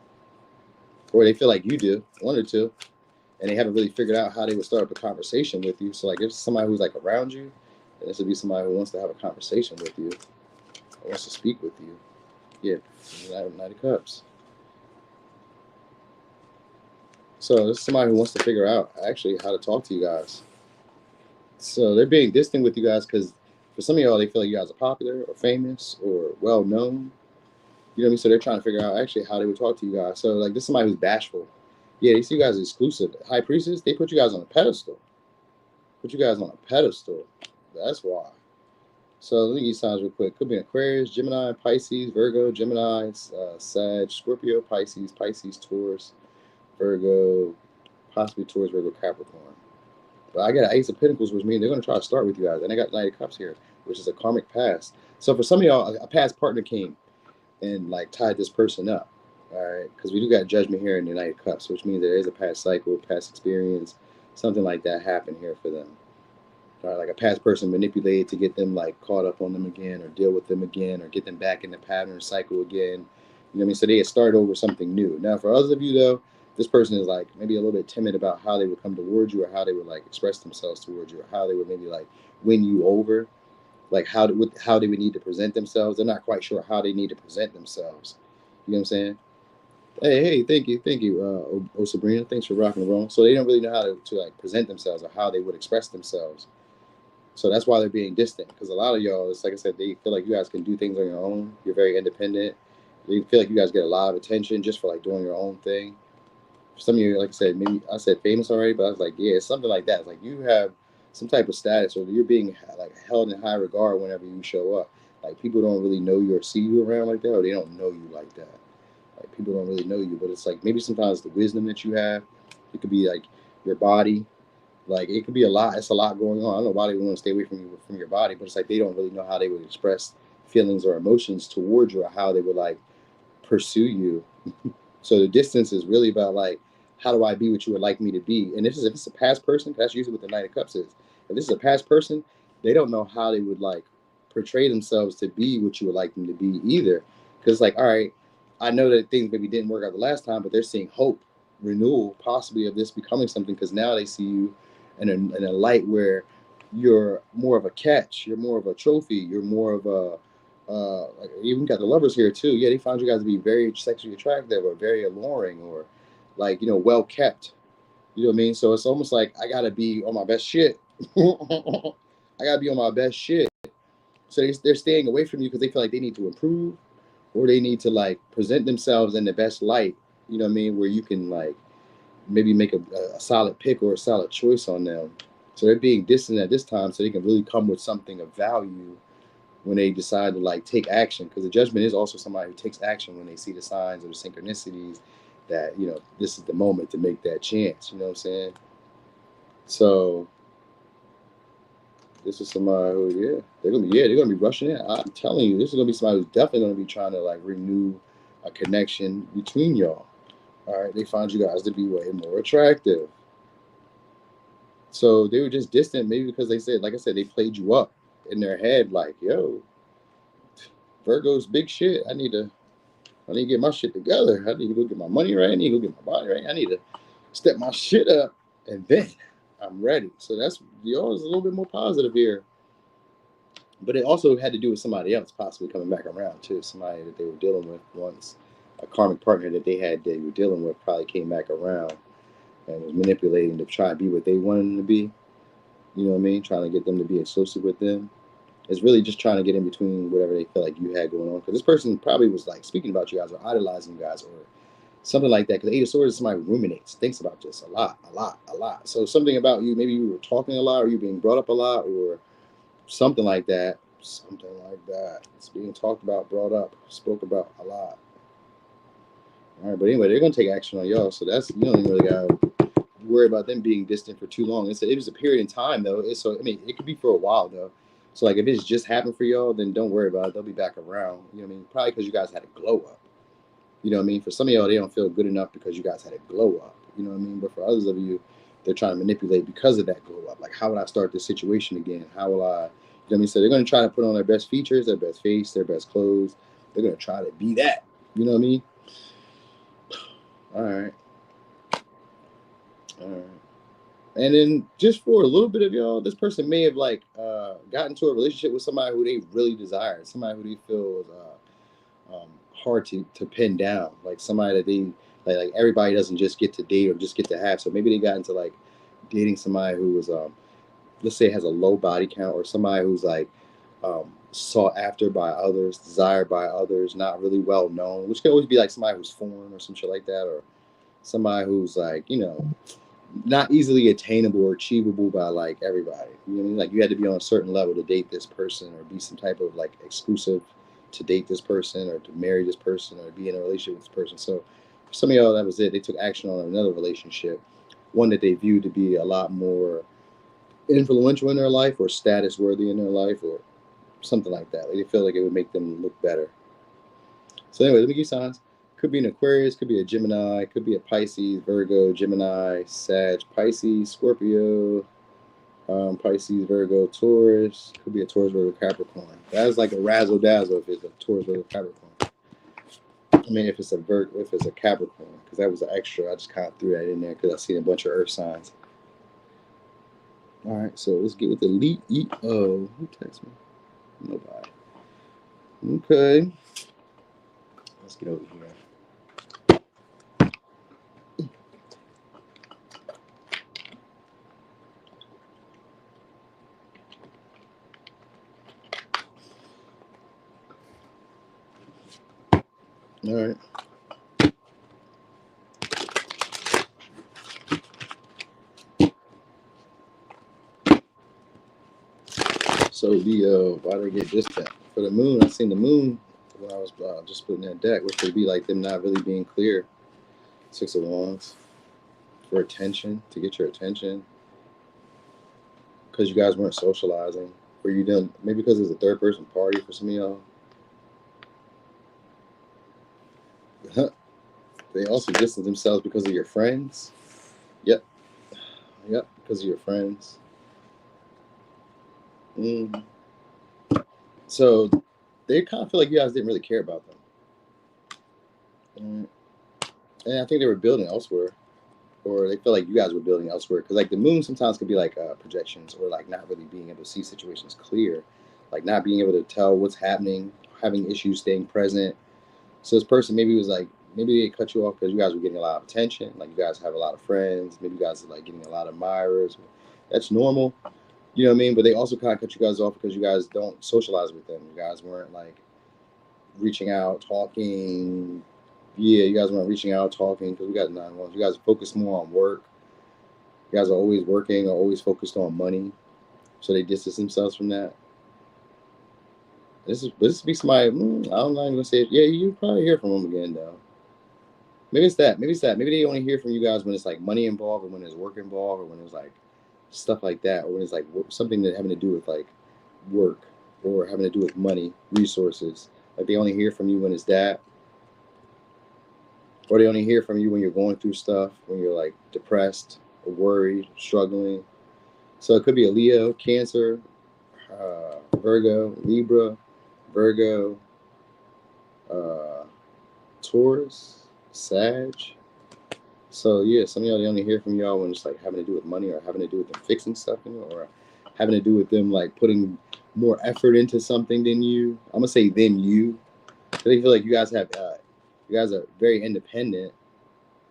Speaker 1: Or they feel like you do, one or two, and they haven't really figured out how they would start up a conversation with you. So like if somebody who's like around you, then this would be somebody who wants to have a conversation with you, or wants to speak with you. Yeah, Knight of Cups. So this is somebody who wants to figure out actually how to talk to you guys. So they're being distant with you guys because for some of y'all, they feel like you guys are popular or famous or well known. You know what I mean? So they're trying to figure out actually how they would talk to you guys. So like this is somebody who's bashful. Yeah, they see you guys as exclusive. High Priestess, they put you guys on a pedestal. That's why. So let me give you signs real quick. Could be Aquarius, Gemini, Pisces, Virgo, Gemini, Sag, Scorpio, Pisces, Taurus, Virgo, possibly Taurus, Virgo, Capricorn. But I got an Ace of Pentacles, which means they're going to try to start with you guys. And I got Knight of Cups here, which is a karmic past. So for some of y'all, a past partner came and like tied this person up. All right, because we do got Judgment here in the Knight of Cups, which means there is a past cycle, past experience, something like that happened here for them. All right, like a past person manipulated to get them like caught up on them again, or deal with them again, or get them back in the pattern cycle again. You know what I mean? So they had started over something new. Now, for others of you though, this person is like maybe a little bit timid about how they would come towards you, or how they would like express themselves towards you, or how they would maybe like win you over, like how they would need to present themselves. They're not quite sure how they need to present themselves. You know what I'm saying? Hey, thank you, Sabrina. Thanks for rocking and rolling. So they don't really know how to like present themselves or how they would express themselves. So that's why they're being distant, because a lot of y'all, it's like I said, they feel like you guys can do things on your own. You're very independent. They feel like you guys get a lot of attention just for like doing your own thing. For some of you, like I said, maybe I said famous already, but I was like, yeah, it's something like that. It's like you have some type of status, or you're being like held in high regard whenever you show up. Like people don't really know you or see you around like that, or they don't know you like that. Like people don't really know you, but it's like maybe sometimes the wisdom that you have, it could be like your body. Like it could be a lot. It's a lot going on. I don't know why they want to stay away from you from your body, but it's like they don't really know how they would express feelings or emotions towards you, or how they would like pursue you. So the distance is really about like, how do I be what you would like me to be? And if it's a past person, that's usually what the Knight of Cups is. If this is a past person, they don't know how they would like portray themselves to be what you would like them to be either. Because like, all right, I know that things maybe didn't work out the last time, but they're seeing hope, renewal, possibly of this becoming something, because now they see you in a light where you're more of a catch, you're more of a trophy, you're more of a like even got the lovers here too. Yeah, they found you guys to be very sexually attractive or very alluring, or like, you know, well kept. You know what I mean? So it's almost like I gotta be on my best shit. I gotta be on my best shit. So they're staying away from you because they feel like they need to improve, or they need to like present themselves in the best light. You know what I mean? Where you can like maybe make a solid pick or a solid choice on them. So they're being distant at this time, so they can really come with something of value when they decide to like take action, because the Judgment is also somebody who takes action when they see the signs or the synchronicities that, you know, this is the moment to make that chance. You know what I'm saying? So this is somebody who, they're gonna be rushing in. I'm telling you, this is gonna be somebody who's definitely gonna be trying to like renew a connection between y'all. All right, they found you guys to be way more attractive. So they were just distant, maybe because they said, like I said, they played you up in their head, like, yo, Virgo's big shit. I need to get my shit together. I need to go get my money right. I need to go get my body right. I need to step my shit up, and then I'm ready. So that's yours, a little bit more positive here. But it also had to do with somebody else possibly coming back around too. Somebody that they were dealing with once, a karmic partner that they were dealing with, probably came back around and was manipulating to try to be what they wanted them to be. You know what I mean? Trying to get them to be exclusive with them. It's really just trying to get in between whatever they feel like you had going on. Because this person probably was like speaking about you guys or idolizing you guys or something like that. Because the Eight of Swords is somebody who ruminates, thinks about this a lot, a lot, a lot. So something about you, maybe you were talking a lot, or you being brought up a lot, or something like that. Something like that. It's being talked about, brought up, spoke about a lot. All right, but anyway, they're gonna take action on y'all. So that's, you don't even really gotta worry about them being distant for too long. It was a period in time though. So I mean, it could be for a while though. So like if it's just happened for y'all, then don't worry about it. They'll be back around. You know what I mean? Probably because you guys had a glow up. You know what I mean? For some of y'all, they don't feel good enough because you guys had a glow up. You know what I mean? But for others of you, they're trying to manipulate because of that glow up. Like, how would I start this situation again? How will I, you know what I mean? So they're going to try to put on their best features, their best face, their best clothes. They're going to try to be that. You know what I mean? All right. All right. And then just for a little bit of y'all, this person may have like gotten into a relationship with somebody who they really desire, somebody who they feel is hard to pin down, like somebody that they like everybody doesn't just get to date or just get to have. So maybe they got into like dating somebody who was let's say has a low body count, or somebody who's like sought after by others, desired by others, not really well known, which can always be like somebody who's foreign or some shit like that, or somebody who's like, you know, not easily attainable or achievable by like everybody. You know what I mean? Like you had to be on a certain level to date this person, or be some type of like exclusive to date this person, or to marry this person, or be in a relationship with this person. So for some of y'all, that was it. They took action on another relationship, one that they viewed to be a lot more influential in their life, or status worthy in their life, or something like that. Like they feel like it would make them look better. So anyway, let me give you signs. Could be an Aquarius, could be a Gemini, could be a Pisces, Virgo, Gemini, Sag, Pisces, Scorpio, Pisces, Virgo, Taurus. Could be a Taurus, Virgo, Capricorn. That's like a razzle dazzle if it's a Taurus, Virgo, Capricorn. I mean, if it's a Capricorn, because that was an extra. I just kind of threw that in there because I seen a bunch of Earth signs. All right, so let's get with the Leo. Who texted me? Nobody. Okay. Let's get over here. All right. So Leo, why do I get distant? For the moon, I seen the moon when I was just putting that deck, which would be like them not really being clear. 6 of Wands for attention, to get your attention, because you guys weren't socializing, or you didn't, maybe because it's a third person party for some of y'all. They also distance themselves because of your friends. Yep, because of your friends. So they kind of feel like you guys didn't really care about them. And I think they were building elsewhere, or they feel like you guys were building elsewhere. Because like the moon sometimes could be like projections, or like not really being able to see situations clear, like not being able to tell what's happening, having issues staying present. So this person maybe was like, maybe they cut you off because you guys were getting a lot of attention. Like you guys have a lot of friends. Maybe you guys are like getting a lot of admirers. That's normal. You know what I mean? But they also kind of cut you guys off because you guys don't socialize with them. You guys weren't like reaching out, talking. Yeah, you guys weren't reaching out, talking, because we got 9 ones. You guys focus more on work. You guys are always working or always focused on money. So they distance themselves from that. This be somebody, I'm not even going to say it. Yeah, you probably hear from them again, though. Maybe it's that. Maybe they only hear from you guys when it's like money involved, or when there's work involved, or when there's like stuff like that, or when it's like something that having to do with like work, or having to do with money, resources. Like they only hear from you when it's that. Or they only hear from you when you're going through stuff, when you're like depressed or worried, struggling. So it could be a Leo, Cancer, Virgo, Libra, Virgo, Taurus, Sag. So yeah, some of y'all, they only hear from y'all when it's like having to do with money, or having to do with them fixing stuff, or having to do with them like putting more effort into something than you. I'm gonna say than you. They feel like you guys have, you guys are very independent,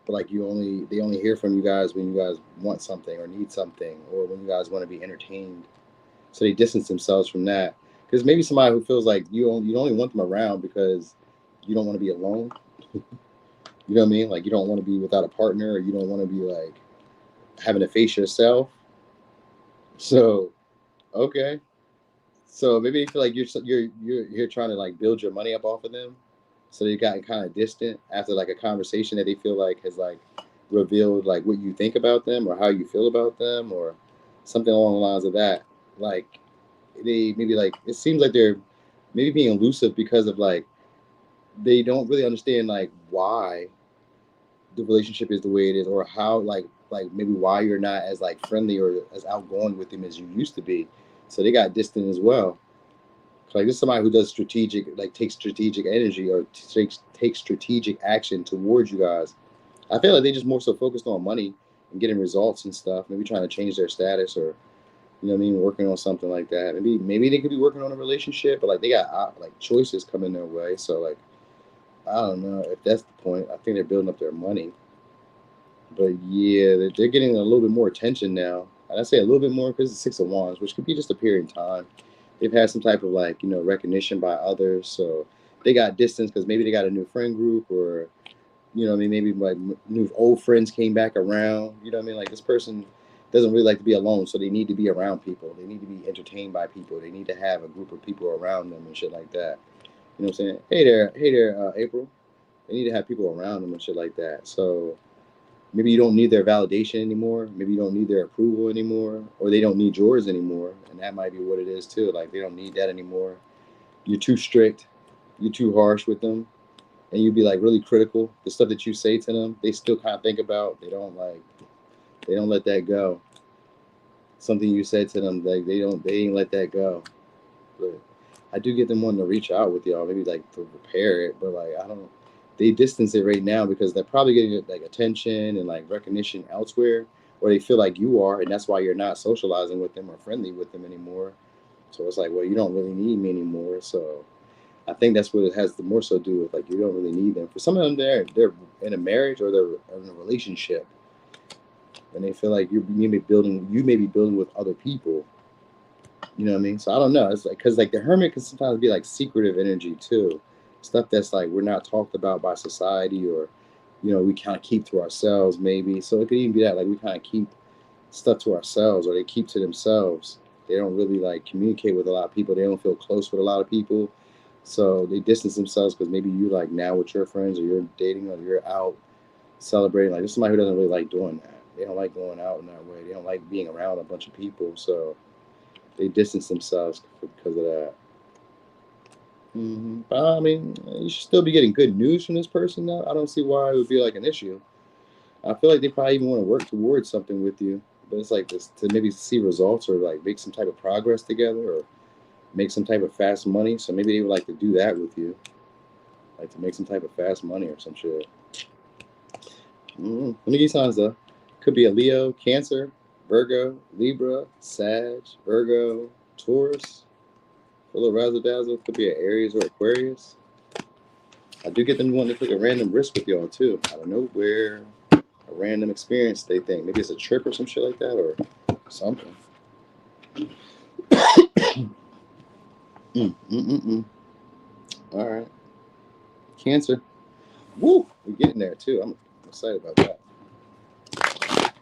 Speaker 1: but like they only hear from you guys when you guys want something or need something, or when you guys want to be entertained. So they distance themselves from that. Because maybe somebody who feels like you only want them around because you don't want to be alone. You know what I mean? Like you don't want to be without a partner, or you don't want to be like having to face yourself. So okay, so maybe they feel like you're trying to like build your money up off of them. So they got kind of distant after like a conversation that they feel like has like revealed like what you think about them, or how you feel about them, or something along the lines of that. Like they maybe like, it seems like they're maybe being elusive because of like they don't really understand like why the relationship is the way it is, or how like maybe why you're not as like friendly or as outgoing with them as you used to be. So they got distant as well. Like this is somebody who does strategic, like takes strategic energy, or takes strategic action towards you guys. I feel like they just more so focused on money and getting results and stuff. Maybe trying to change their status, or you know what I mean, working on something like that. Maybe they could be working on a relationship, but like they got like choices coming their way. So like I don't know if that's the point. I think they're building up their money, but yeah, they're getting a little bit more attention now. And I say a little bit more because it's 6 of Wands, which could be just a period in time. They've had some type of like, recognition by others. So they got distance because maybe they got a new friend group, or, maybe like new old friends came back around. You know what I mean? Like this person doesn't really like to be alone. So they need to be around people. They need to be entertained by people. They need to have a group of people around them and shit like that. You know what I'm saying? Hey there, April. They need to have people around them and shit like that. So maybe you don't need their validation anymore. Maybe you don't need their approval anymore, or they don't need yours anymore. And that might be what it is too. Like they don't need that anymore. You're too strict. You're too harsh with them. And you'd be like really critical. The stuff that you say to them, they still kind of think about. They don't let that go. Something you said to them, like they ain't let that go. But I do get them wanting to reach out with y'all, maybe like to repair it, but like they distance it right now because they're probably getting like attention and like recognition elsewhere, or they feel like you are, and that's why you're not socializing with them or friendly with them anymore. So it's like, well, you don't really need me anymore. So I think that's what it has to more so do with, like you don't really need them. For some of them, they're in a marriage, or they're in a relationship, and they feel like you may be building with other people. You know what I mean? So I don't know. It's like, because like the hermit can sometimes be like secretive energy too. stuff that's like we're not talked about by society, or we kind of keep to ourselves maybe. So it could even be that like we kind of keep stuff to ourselves, or they keep to themselves. They don't really like communicate with a lot of people. They don't feel close with a lot of people. So they distance themselves because maybe you like now with your friends, or you're dating, or you're out celebrating. Like there's somebody who doesn't really like doing that. They don't like going out in that way. They don't like being around a bunch of people. So they distance themselves because of that. But I mean, you should still be getting good news from this person though. I don't see why it would be like an issue. I feel like they probably even want to work towards something with you. But it's like this to maybe see results, or like make some type of progress together, or make some type of fast money. So maybe they would like to do that with you. Like to make some type of fast money or some shit. Let me give you signs though. Could be a Leo, Cancer, Virgo, Libra, Sag, Virgo, Taurus. A little razzle dazzle. Could be an Aries or Aquarius. I do get them wanting to take a random risk with y'all too. I don't know where. A random experience they think. Maybe it's a trip or some shit like that, or something. All right. Cancer. Woo! We're getting there too. I'm excited about that.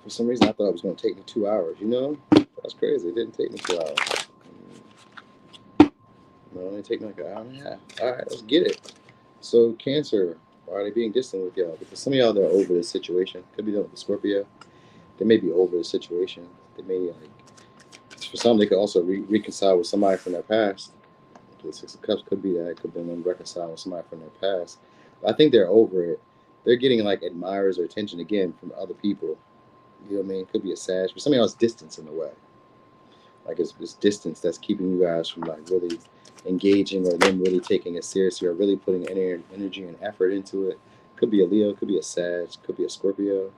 Speaker 1: For some reason, I thought it was going to take me 2 hours. That's crazy. It didn't take me 2 hours. No, it only take me like an hour and a half. All right, let's get it. So, Cancer, why are they being distant with y'all? Because some of y'all, they're over this situation. Could be the Scorpio. They may be over the situation. They may, like, for some, they could also reconcile with somebody from their past. The Six of Cups could be that. It could be them reconcile with somebody from their past. But I think they're over it. They're getting, like, admirers or attention again from other people. You know what I mean? It could be a Sag. For some of y'all, it's distance in a way. Like, it's distance that's keeping you guys from, like, really engaging, or them really taking it seriously, or really putting energy and effort into it. Could be a Leo, could be a Sag, could be a Scorpio.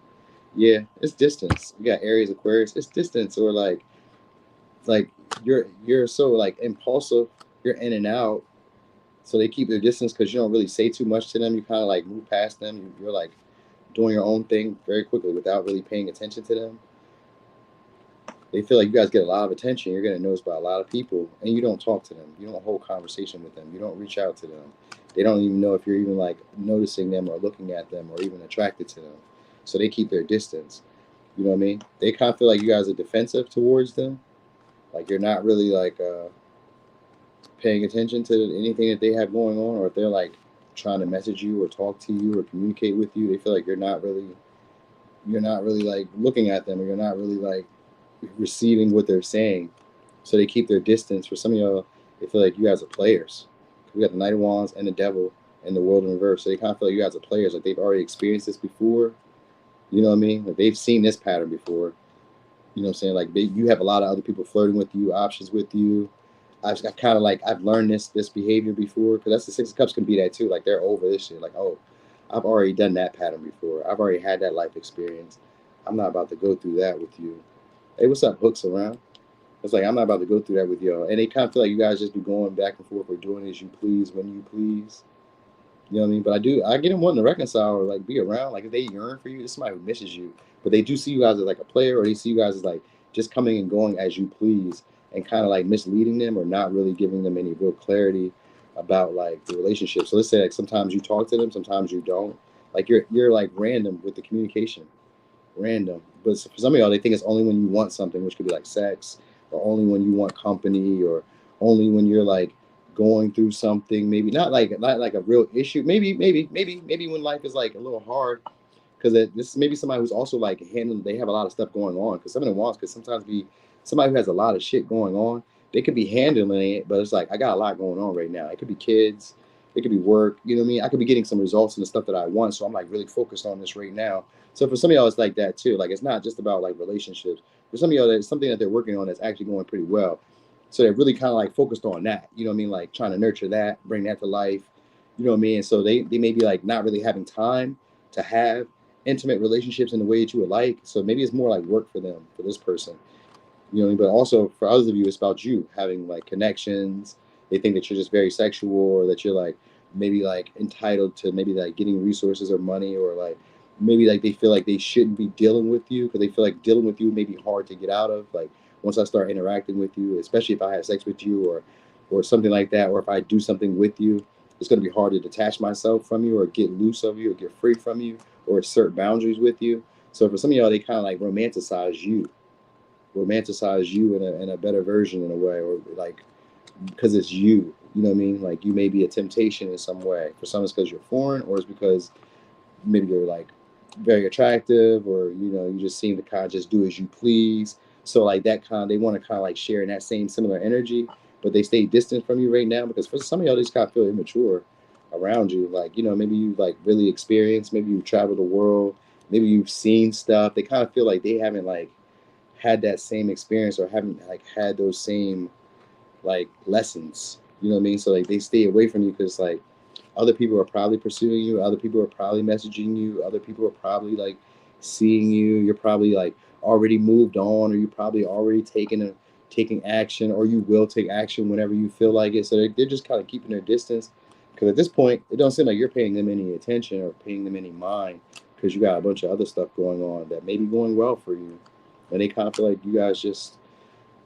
Speaker 1: Yeah, it's distance. You got Aries, Aquarius. It's distance, or like you're so like impulsive. You're in and out, so they keep their distance because you don't really say too much to them. You kind of like move past them. You're like doing your own thing very quickly without really paying attention to them. They feel like you guys get a lot of attention. You're getting noticed by a lot of people, and you don't talk to them. You don't hold conversation with them. You don't reach out to them. They don't even know if you're even like noticing them, or looking at them, or even attracted to them. So they keep their distance. You know what I mean? They kind of feel like you guys are defensive towards them. Like you're not really like paying attention to anything that they have going on, or if they're like trying to message you or talk to you or communicate with you, they feel like you're not really like looking at them, or you're not really like receiving what they're saying. So they keep their distance. For some of y'all, they feel like you guys are players. We got the Knight of Wands and the Devil and the World in reverse. So they kind of feel like you guys are players. Like they've already experienced this before. You know what I mean? Like they've seen this pattern before. You know what I'm saying? Like you have a lot of other people flirting with you, options with you. I've kind of like I've learned this behavior before, because that's the Six of Cups can be that too. Like they're over this shit. Like, oh, I've already done that pattern before. I've already had that life experience. I'm not about to go through that with you. Hey, what's up, Hooks around? It's like I'm not about to go through that with y'all. And they kind of feel like you guys just be going back and forth, or doing as you please when you please. You know what I mean? But I get them wanting to reconcile, or like be around. Like if they yearn for you, it's somebody who misses you. But they do see you guys as like a player, or they see you guys as like just coming and going as you please, and kind of like misleading them, or not really giving them any real clarity about like the relationship. So let's say like sometimes you talk to them, sometimes you don't. Like you're like random with the communication. Random. But for some of y'all, they think it's only when you want something, which could be like sex, or only when you want company, or only when you're like going through something, maybe not like a real issue. Maybe when life is like a little hard, because this is maybe somebody who's also like handling. They have a lot of stuff going on, because some of them wants could sometimes be somebody who has a lot of shit going on. They could be handling it, but it's like I got a lot going on right now. It could be kids, it could be work. You know what I mean? I could be getting some results in the stuff that I want, so I'm like really focused on this right now. So for some of y'all, it's like that too. Like it's not just about like relationships. For some of y'all, it's something that they're working on that's actually going pretty well. So they're really kind of like focused on that. You know what I mean? Like trying to nurture that, bring that to life. You know what I mean? And so they may be like not really having time to have intimate relationships in the way that you would like. So maybe it's more like work for them, for this person. You know what I mean? But also for others of you, it's about you having like connections. They think that you're just very sexual, or that you're like maybe like entitled to maybe like getting resources or money, or like maybe like they feel like they shouldn't be dealing with you, because they feel like dealing with you may be hard to get out of. Like once I start interacting with you, especially if I have sex with you, or or something like that. Or if I do something with you, it's going to be hard to detach myself from you or get loose of you or get free from you or assert boundaries with you. So for some of y'all, they kind of like romanticize you in a better version in a way, or like, because it's you. You know what I mean? Like you may be a temptation in some way. For some, it's because you're foreign, or it's because maybe you're like very attractive, or you just seem to kind of just do as you please. So like that kind of, they want to kind of like share in that same similar energy, but they stay distant from you right now because for some of y'all, they just kind of feel immature around you. Like maybe you like really experienced, maybe you traveled the world, maybe you've seen stuff. They kind of feel like they haven't like had that same experience or haven't like had those same like lessons. You know what I mean? So like they stay away from you because like other people are probably pursuing you, other people are probably messaging you, other people are probably like seeing you. You're probably like already moved on, or you probably already taking action, or you will take action whenever you feel like it. So they're just kind of keeping their distance because at this point it don't seem like you're paying them any attention or paying them any mind because you got a bunch of other stuff going on that may be going well for you, and they kind of feel like you guys just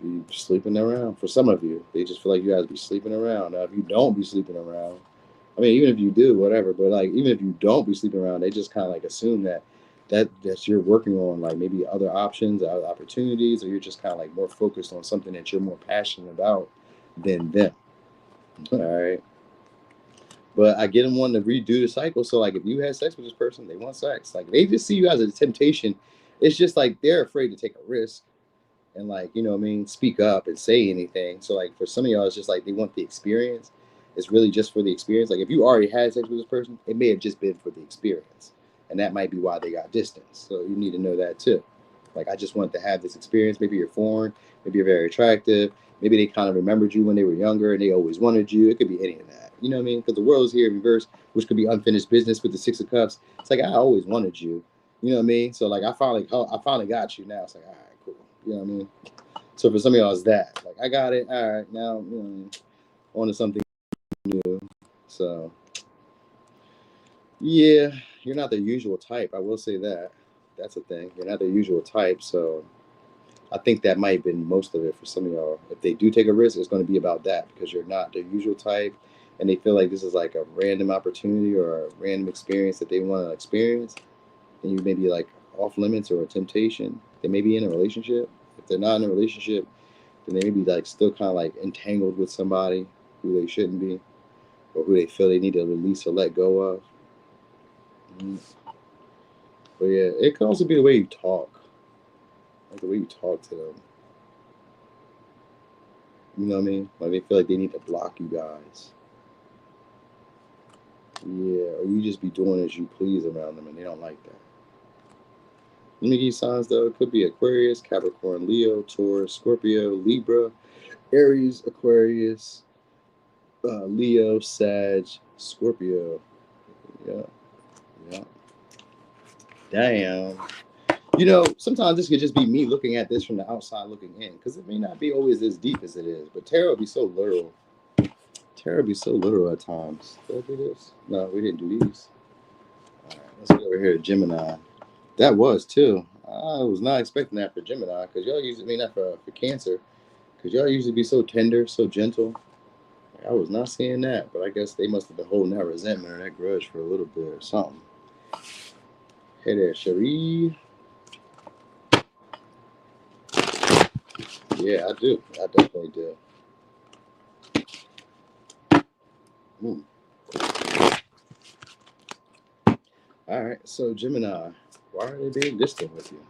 Speaker 1: be sleeping around. For some of you, they just feel like you guys be sleeping around. Now, if you don't be sleeping around, I mean, even if you do, whatever. But like, even if you don't be sleeping around, they just kind of like assume that you're working on like maybe other options, other opportunities, or you're just kind of like more focused on something that you're more passionate about than them. All right. But I get them wanting to redo the cycle. So like, if you had sex with this person, they want sex. Like, they just see you as a temptation. It's just like they're afraid to take a risk and like, you know what I mean, speak up and say anything. So like for some of y'all, it's just like they want the experience. It's really just for the experience. Like if you already had sex with this person, it may have just been for the experience. And that might be why they got distance. So you need to know that too. Like, I just want to have this experience. Maybe you're foreign, maybe you're very attractive, maybe they kind of remembered you when they were younger and they always wanted you. It could be any of that. You know what I mean? Because the world is here in reverse, which could be unfinished business with the Six of Cups. It's like, I always wanted you. You know what I mean? So like I finally got you now. It's like, all right, cool. You know what I mean? So for some of y'all, it's that. Like, I got it. All right, now on to something new. So yeah, you're not the usual type. I will say that. That's a thing. You're not the usual type. So I think that might have been most of it for some of y'all. If they do take a risk, it's going to be about that because you're not the usual type, and they feel like this is like a random opportunity or a random experience that they want to experience, and you may be like off limits or a temptation. They may be in a relationship. If they're not in a relationship, then they may be like still kind of like entangled with somebody who they shouldn't be, or who they feel they need to release or let go of. But yeah, it could also be the way you talk, like the way you talk to them. You know what I mean? Like they feel like they need to block you guys. Yeah, or you just be doing as you please around them, and they don't like that. Let me give you signs though. It could be Aquarius, Capricorn, Leo, Taurus, Scorpio, Libra, Aries, Aquarius, Leo, Sag, Scorpio. Yeah, yeah. Damn. Sometimes this could just be me looking at this from the outside looking in, because it may not be always as deep as it is. But tarot be so literal. Tarot be so literal at times. Did I do this? No, we didn't do these. All right, let's go over here to Gemini. That was too. I was not expecting that for Gemini, because y'all usually, not for Cancer, because y'all usually be so tender, so gentle. I was not seeing that, but I guess they must have been holding that resentment or that grudge for a little bit or something. Hey there, Cherie. Yeah, I do. I definitely do. All right, so Gemini, why are they being distant with you?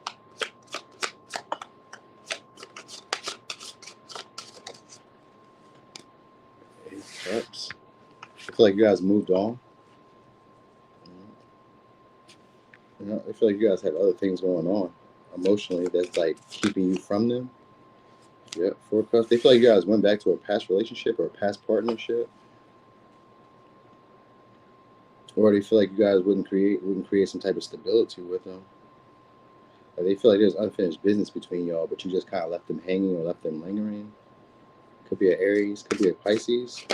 Speaker 1: Eight Cups. I feel like you guys moved on. I feel like you guys have other things going on emotionally that's like keeping you from them. Yeah, Four Cups. They feel like you guys went back to a past relationship or a past partnership, or they feel like you guys wouldn't create some type of stability with them. Or they feel like there's unfinished business between y'all, but you just kind of left them hanging or left them lingering. Could be an Aries, could be a Pisces.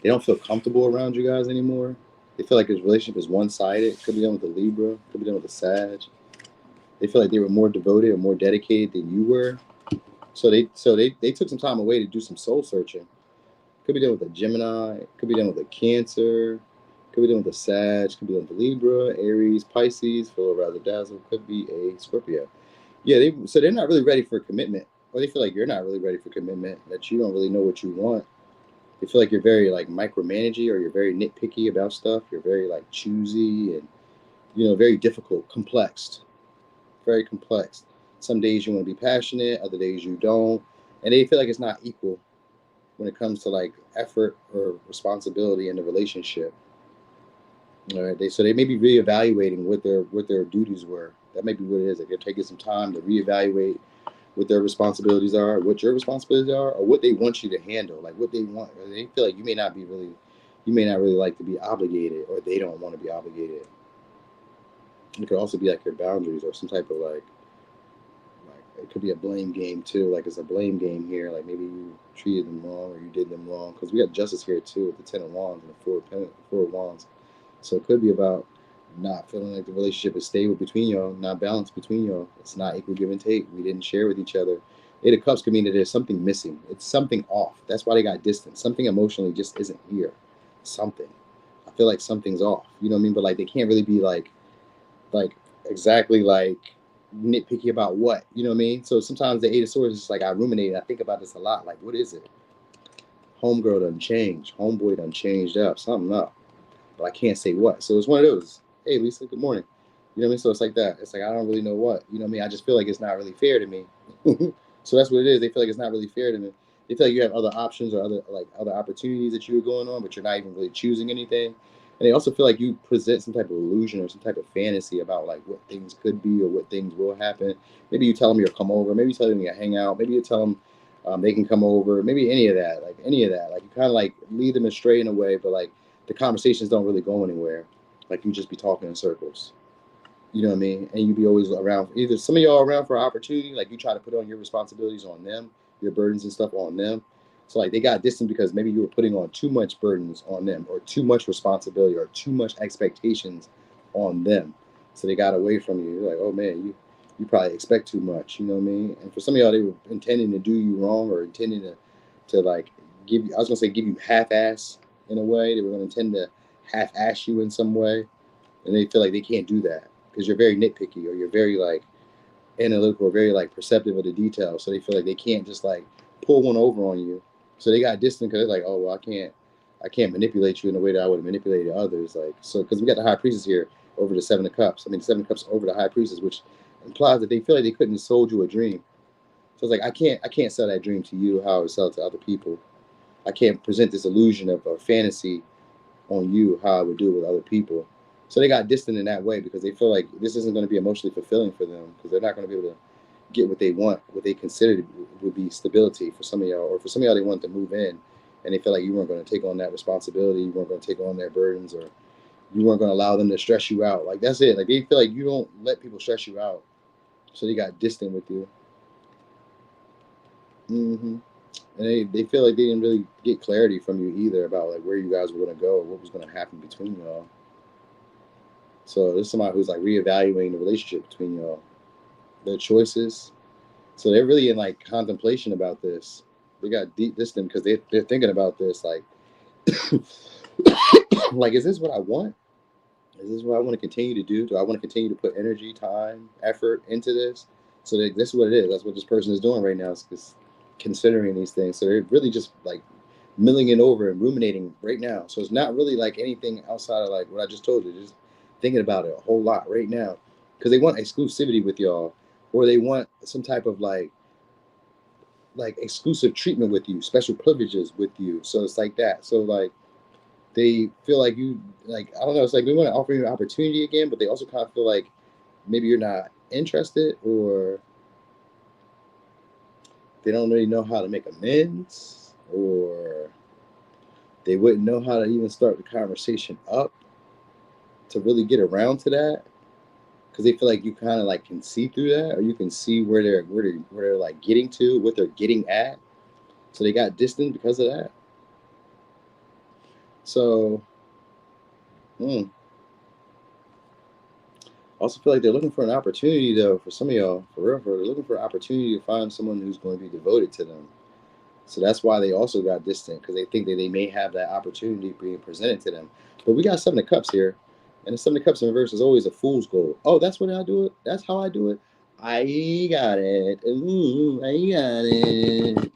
Speaker 1: They don't feel comfortable around you guys anymore. They feel like this relationship is one-sided. Could be done with a Libra, could be done with a Sag. They feel like they were more devoted or more dedicated than you were. So they took some time away to do some soul searching. Could be dealing with a Gemini, could be dealing with a Cancer, could be dealing with a Sag, could be dealing with a Libra, Aries, Pisces, feel rather dazzled, could be a Scorpio. Yeah, so they're not really ready for commitment. Or they feel like you're not really ready for commitment, that you don't really know what you want. They feel like you're very like micromanagey, or you're very nitpicky about stuff. You're very like choosy and very difficult, complex, very complex. Some days you want to be passionate, other days you don't, and they feel like it's not equal when it comes to like effort or responsibility in the relationship. All right, so they may be reevaluating what their duties were. That may be what it is. Like they're taking some time to reevaluate what their responsibilities are, what your responsibilities are, or what they want you to handle. Like what they want. Or they feel like you may not really like to be obligated, or they don't want to be obligated. It could also be like your boundaries, or some type of like it could be a blame game too. Like it's a blame game here. Like maybe you treated them wrong, or you did them wrong. Because we got justice here too with the Ten of Wands and the Four of Wands. So it could be about not feeling like the relationship is stable between y'all, not balanced between y'all. It's not equal give and take. We didn't share with each other. Eight of Cups could mean that there's something missing. It's something off. That's why they got distance. Something emotionally just isn't here. Something. I feel like something's off. You know what I mean? But like they can't really be like exactly like nitpicky about what. You know what I mean? So sometimes the Eight of Swords is just like I ruminate. I think about this a lot. Like what is it? Homegirl done changed. Homeboy done changed up. Something up. But I can't say what. So it's one of those. Hey, Lisa, good morning. You know what I mean? So it's like that. It's like I don't really know what. You know what I mean? I just feel like it's not really fair to me. So that's what it is. They feel like it's not really fair to me. They feel like you have other options or other opportunities that you were going on, but you're not even really choosing anything. And they also feel like you present some type of illusion or some type of fantasy about like what things could be or what things will happen. Maybe you tell them you'll come over. Maybe you tell them you hang out. Maybe you tell them they can come over. Maybe any of that. Like any of that. Like you kind of like lead them astray in a way, but like the conversations don't really go anywhere. Like you just be talking in circles. You know what I mean? And you be always around. Either some of y'all around for an opportunity, like you try to put on your responsibilities on them, your burdens and stuff on them. So like they got distant because maybe you were putting on too much burdens on them, or too much responsibility, or too much expectations on them. So they got away from you. You're like, oh man, you probably expect too much. You know what I mean? And for some of y'all, they were intending to do you wrong, or intending to like give you. I was gonna say give you half-ass in a way. They were gonna intend to half-ass you in some way, and they feel like they can't do that because you're very nitpicky, or you're very like analytical, or very like perceptive of the details. So they feel like they can't just like pull one over on you. So they got distant because they're like, oh well, I can't manipulate you in the way that I would have manipulated others. Like so, because we got the High Priestess here over the Seven of Cups. I mean, Seven of Cups over the High Priestess, which implies that they feel like they couldn't have sold you a dream. So it's like I can't sell that dream to you how I would sell it to other people. I can't present this illusion of a fantasy on you how I would do it with other people. So they got distant in that way because they feel like this isn't going to be emotionally fulfilling for them, because they're not going to be able to get what they want, what they consider would be stability for some of y'all, or for some of y'all they want to move in, and they feel like you weren't going to take on that responsibility, you weren't going to take on their burdens, or you weren't going to allow them to stress you out. Like that's it. Like they feel like you don't let people stress you out, so they got distant with you. Mm-hmm. And they feel like they didn't really get clarity from you either about like where you guys were going to go or what was going to happen between y'all. So there's somebody who's like reevaluating the relationship between y'all, their choices. So they're really in like contemplation about this. They got deep distant because they're thinking about this like, like, is this what I want? Is this what I want to continue to do? Do I want to continue to put energy, time, effort into this? So this is what it is. That's what this person is doing right now, is considering these things. So they're really just like milling it over and ruminating right now. So it's not really like anything outside of like what I just told you. Just thinking about it a whole lot right now, because they want exclusivity with y'all, or they want some type of like exclusive treatment with you, special privileges with you. So it's like that. So like they feel like you, like, I don't know, it's like they want to offer you an opportunity again, but they also kind of feel like maybe you're not interested, or they don't really know how to make amends, or they wouldn't know how to even start the conversation up to really get around to that, because they feel like you kind of like can see through that, or you can see where they're like getting to, what they're getting at. So they got distant because of that. So Also feel like they're looking for an opportunity, though, for some of y'all, for real, they're looking for an opportunity to find someone who's going to be devoted to them. So that's why they also got distant, because they think that they may have that opportunity being presented to them. But we got Seven of Cups here, and the Seven of Cups in reverse is always a fool's gold. Oh, that's what I do it? That's how I do it? I got it. Ooh, I got it.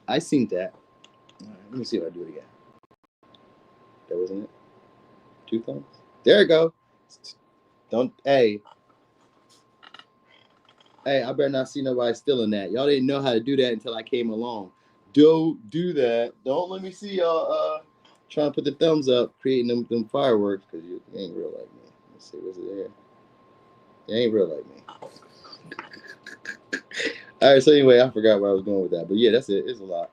Speaker 1: I seen that. All right, let me see if I do it again. That wasn't it? 2 thumbs? There we go. Don't, hey, I better not see nobody stealing that. Y'all didn't know how to do that until I came along. Don't do that. Don't let me see y'all trying to put the thumbs up, creating them fireworks, because you ain't real like me. Let's see, what's it there? You ain't real like me. All right, so anyway, I forgot where I was going with that. But yeah, that's it. It's a lot.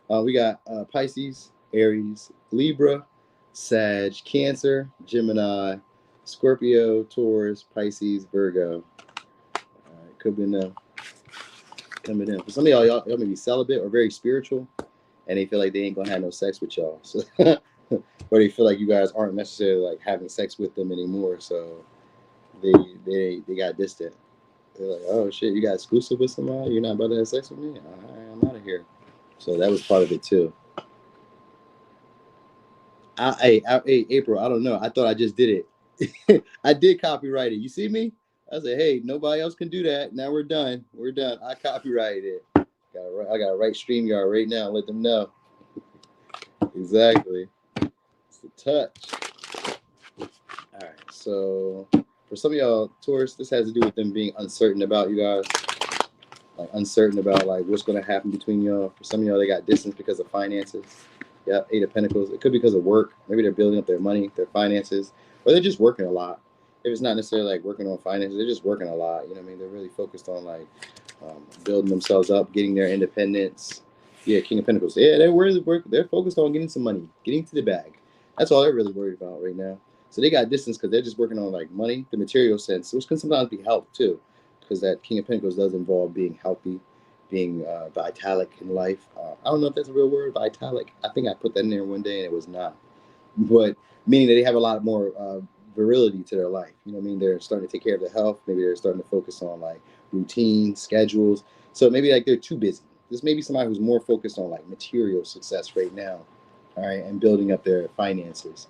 Speaker 1: We got Pisces, Aries, Libra, Sag, Cancer, Gemini, Scorpio, Taurus, Pisces, Virgo. All right, could be enough. Coming in. For some of y'all may be celibate or very spiritual, and they feel like they ain't gonna have no sex with y'all. So, or they feel like you guys aren't necessarily like having sex with them anymore. So they got distant. They're like, oh shit, you got exclusive with somebody? You're not about to have sex with me? All right, I'm out of here. So that was part of it too. Hey, April, I don't know. I thought I just did it. I did copyright it. You see me? I said, hey, nobody else can do that. Now we're done. We're done. I copyrighted it. I got to write StreamYard right now and let them know. Exactly. It's the touch. All right. So for some of y'all, Taurus, this has to do with them being uncertain about you guys. Like uncertain about like what's going to happen between y'all. For some of y'all, they got distance because of finances. Yeah, 8 of Pentacles. It could be because of work. Maybe they're building up their money, their finances, or they're just working a lot. If it's not necessarily like working on finances, they're just working a lot. You know what I mean? They're really focused on like building themselves up, getting their independence. Yeah, King of Pentacles. Yeah, they're focused on getting some money, getting to the bag. That's all they're really worried about right now. So they got distance because they're just working on like money, the material sense, which can sometimes be health too, because that King of Pentacles does involve being healthy, being vitalic in life. I don't know if that's a real word, vitalic. I think I put that in there one day and it was not. But meaning that they have a lot more virility to their life. You know what I mean? They're starting to take care of their health. Maybe they're starting to focus on like routine, schedules. So maybe like they're too busy. This may be somebody who's more focused on like material success right now. All right. And building up their finances.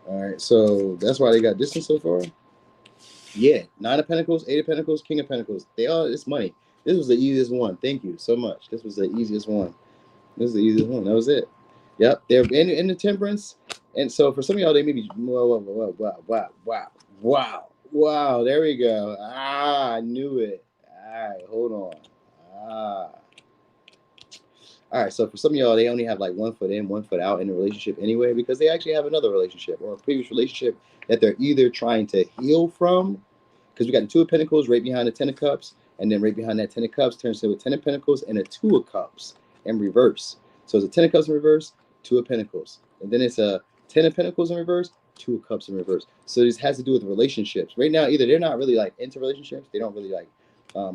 Speaker 1: All right. So that's why they got distance so far. Yeah, 9 of Pentacles, 8 of Pentacles, King of Pentacles. It's money. This was the easiest one. Thank you so much. This was the easiest one. This is the easiest one. That was it. Yep, they're in the Temperance. And so for some of y'all, they may be, wow. There we go. I knew it. All right, hold on. All right, so for some of y'all, they only have like 1 foot in, 1 foot out in the relationship anyway, because they actually have another relationship or a previous relationship that they're either trying to heal from, because we got the 2 of Pentacles right behind the 10 of Cups, and then right behind that 10 of Cups turns to a 10 of Pentacles and a 2 of Cups in reverse. So it's a 10 of Cups in reverse, 2 of Pentacles. And then it's a 10 of Pentacles in reverse, 2 of Cups in reverse. So this has to do with relationships. Right now, either they're not really like into relationships, they don't really like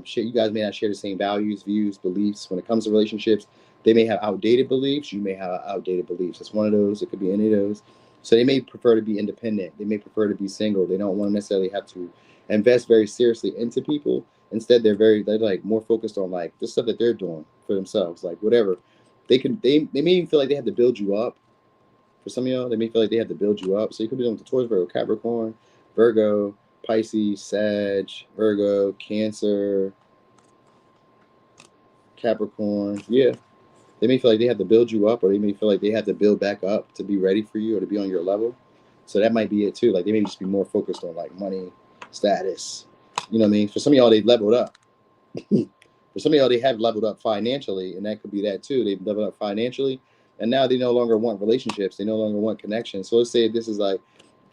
Speaker 1: share. You guys may not share the same values, views, beliefs when it comes to relationships. They may have outdated beliefs. You may have outdated beliefs. It's one of those. It could be any of those. So they may prefer to be independent. They may prefer to be single. They don't want to necessarily have to invest very seriously into people. Instead, they're like more focused on like the stuff that they're doing for themselves, like whatever. They may even feel like they have to build you up. For some of y'all, they may feel like they have to build you up. So you could be doing the Taurus, Virgo, Capricorn, Virgo, Pisces, Sag, Virgo, Cancer, Capricorn. Yeah. They may feel like they have to build you up, or they may feel like they have to build back up to be ready for you or to be on your level. So that might be it too. Like they may just be more focused on like money, status. You know what I mean? For some of y'all, they leveled up. For some of y'all, they have leveled up financially, and that could be that too. They've leveled up financially, and now they no longer want relationships. They no longer want connection. So let's say this is like,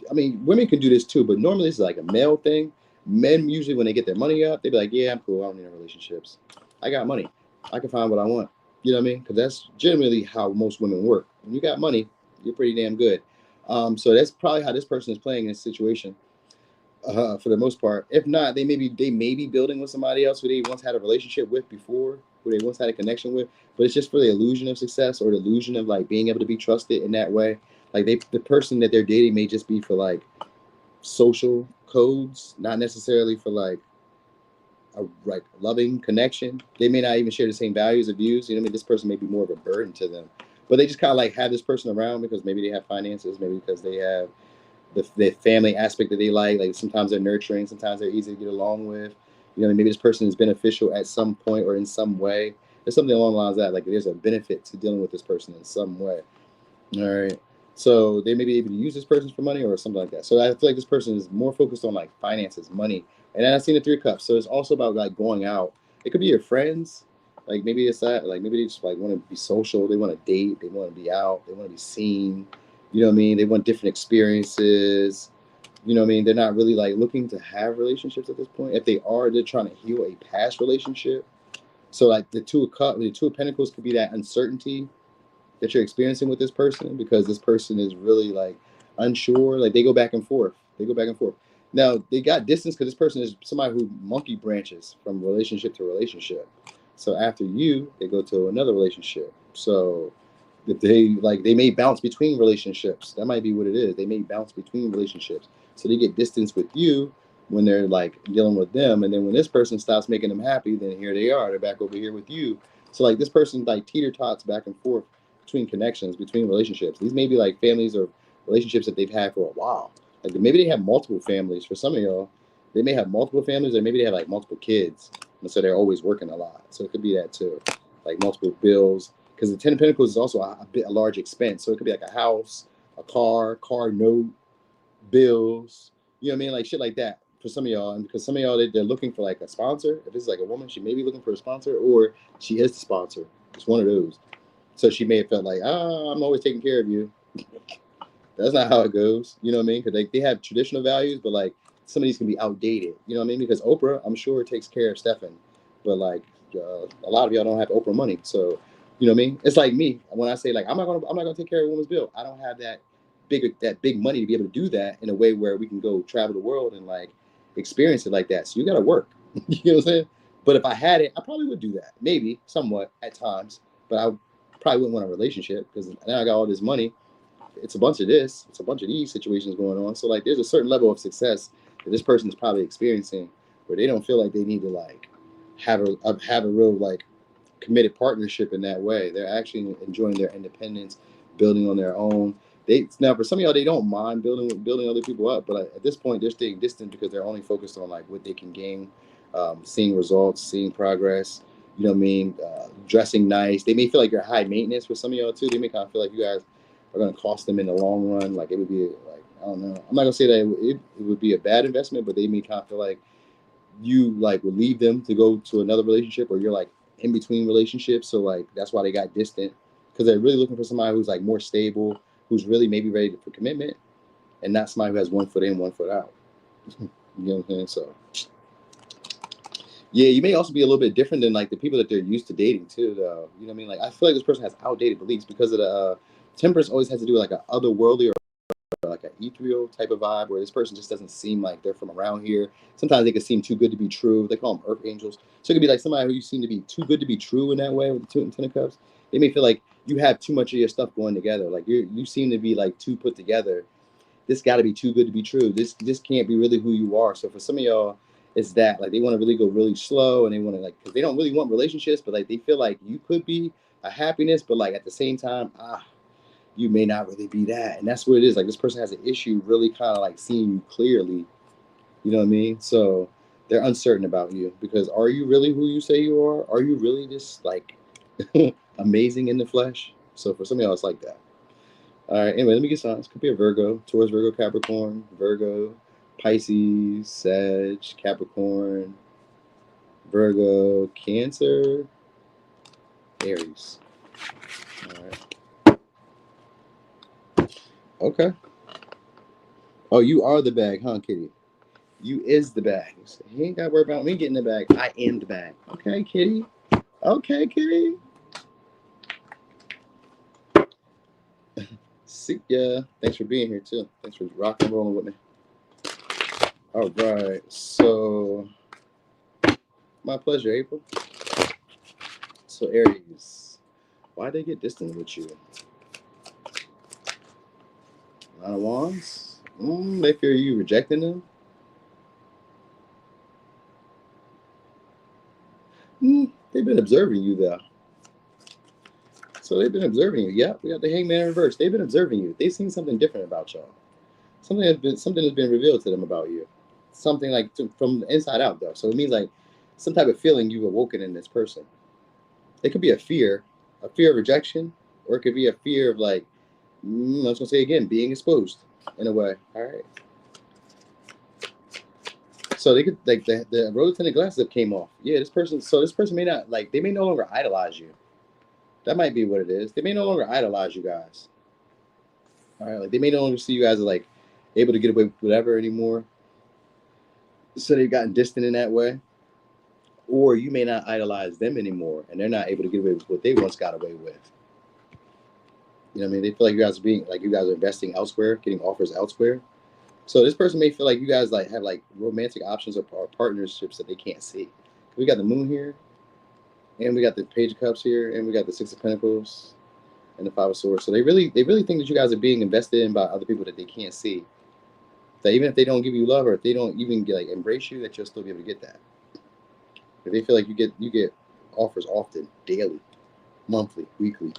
Speaker 1: I mean, women can do this too, but normally this is like a male thing. Men usually, when they get their money up, they be like, yeah, I'm cool. I don't need no relationships. I got money. I can find what I want. You know what I mean? Because that's generally how most women work. When you got money, you're pretty damn good. So that's probably how this person is playing in this situation. For the most part. If not, they may be building with somebody else who they once had a relationship with before, who they once had a connection with, but it's just for the illusion of success or the illusion of like being able to be trusted in that way. Like the person that they're dating may just be for like social codes, not necessarily for like a like loving connection. They may not even share the same values or views. You know what I mean? This person may be more of a burden to them, but they just kind of like have this person around because maybe they have finances, maybe because they have the family aspect that they like. Like sometimes they're nurturing, sometimes they're easy to get along with. You know, maybe this person is beneficial at some point or in some way. There's something along the lines of that. Like there's a benefit to dealing with this person in some way. All right. So they may be able to use this person for money or something like that. So I feel like this person is more focused on like finances, money. And then I've seen the three cups. So it's also about like going out. It could be your friends. Like maybe it's that, like maybe they just like want to be social. They want to date. They want to be out. They want to be seen. You know what I mean? They want different experiences. You know what I mean? They're not really like looking to have relationships at this point. If they are, they're trying to heal a past relationship. So like the two of pentacles could be that uncertainty that you're experiencing with this person because this person is really like unsure. Like they go back and forth. They go back and forth. Now they got distance because this person is somebody who monkey branches from relationship to relationship. So after you, they go to another relationship. So if they may bounce between relationships. That might be what it is. They may bounce between relationships. So they get distance with you when they're like dealing with them. And then when this person stops making them happy, then here they are. They're back over here with you. So like this person like teeter-tots back and forth between connections, between relationships. These may be like families or relationships that they've had for a while. Like maybe they have multiple families. For some of y'all, they may have multiple families, or maybe they have like multiple kids, and so they're always working a lot. So it could be that too, like multiple bills. Because the Ten of Pentacles is also a large expense. So it could be like a house, a car note, bills. You know what I mean? Like shit like that for some of y'all. And because some of y'all, they're looking for like a sponsor. If it's like a woman, she may be looking for a sponsor, or she is the sponsor. It's one of those. So she may have felt like, I'm always taking care of you. That's not how it goes. You know what I mean? Because like they have traditional values, but like some of these can be outdated. You know what I mean? Because Oprah, I'm sure, takes care of Stefan, but like a lot of y'all don't have Oprah money. So you know what I mean? It's like me when I say like I'm not gonna take care of a woman's bill. I don't have that big money to be able to do that in a way where we can go travel the world and like experience it like that. So you got to work. You know what I'm saying? But if I had it, I probably would do that. Maybe somewhat at times, but I probably wouldn't want a relationship because now I got all this money. It's a bunch of this. It's a bunch of these situations going on. So like, there's a certain level of success that this person is probably experiencing where they don't feel like they need to like have a real like committed partnership in that way. They're actually enjoying their independence, building on their own. Now for some of y'all, they don't mind building other people up, but at this point they're staying distant because they're only focused on like what they can gain, seeing results, seeing progress. You know what I mean? Dressing nice. They may feel like you're high maintenance for some of y'all too. They may kind of feel like you guys are going to cost them in the long run. Like it would be like, I don't know. I'm not gonna say that it would be a bad investment, but they may kind of feel like you like would leave them to go to another relationship, or you're like in between relationships. So like that's why they got distant, because they're really looking for somebody who's like more stable, who's really maybe ready for commitment, and not somebody who has 1 foot in, 1 foot out. You know what I'm saying? So yeah, you may also be a little bit different than like the people that they're used to dating too, though. You know what I mean? Like I feel like this person has outdated beliefs because of the Temperance always has to do with like an otherworldly or like an ethereal type of vibe where this person just doesn't seem like they're from around here. Sometimes they can seem too good to be true. They call them earth angels. So it could be like somebody who you seem to be too good to be true in that way with the 2 and 10 of cups. They may feel like you have too much of your stuff going together. Like you seem to be like too put together. This got to be too good to be true. This can't be really who you are. So for some of y'all, it's that like they want to really go really slow and they want to like, because they don't really want relationships, but like they feel like you could be a happiness, but like at the same time, you may not really be that. And that's what it is. Like this person has an issue really kind of like seeing you clearly. You know what I mean? So they're uncertain about you because are you really who you say you are? Are you really this like amazing in the flesh? So for some of y'all, it's like that. All right. Anyway, let me get signs. Could be a Virgo, Taurus, Virgo, Capricorn, Virgo, Pisces, Sag, Capricorn, Virgo, Cancer, Aries. All right. Okay. Oh, you are the bag, huh, Kitty? You is the bag. He ain't got to worry about me getting the bag. I am the bag. Okay, Kitty. Okay, Kitty. See ya. Thanks for being here, too. Thanks for rocking and rolling with me. All right. So, my pleasure, April. So, Aries, why they get distant with you? Nine of Wands. They fear you rejecting them. They've been observing you though. So they've been observing you. Yeah, we got the Hangman in reverse. They've been observing you. They've seen something different about y'all. Something has been revealed to them about you. Something like from the inside out though. So it means like some type of feeling you've awoken in this person. It could be a fear of rejection, or it could be a fear of like, I was gonna say again, being exposed in a way. All right. So they could like the rose tinted glasses came off. Yeah, this person. So this person may not like. They may no longer idolize you. That might be what it is. They may no longer idolize you guys. All right, like they may no longer see you guys as like able to get away with whatever anymore. So they've gotten distant in that way. Or you may not idolize them anymore, and they're not able to get away with what they once got away with. You know what I mean? They feel like you guys are being like you guys are investing elsewhere, getting offers elsewhere. So this person may feel like you guys like have like romantic options or partnerships that they can't see. We got the moon here, and we got the page of cups here, and we got the six of pentacles and the five of swords. So they really think that you guys are being invested in by other people that they can't see. That even if they don't give you love or if they don't even like embrace you, that you'll still be able to get that. If they feel like you get offers often, daily, monthly, weekly.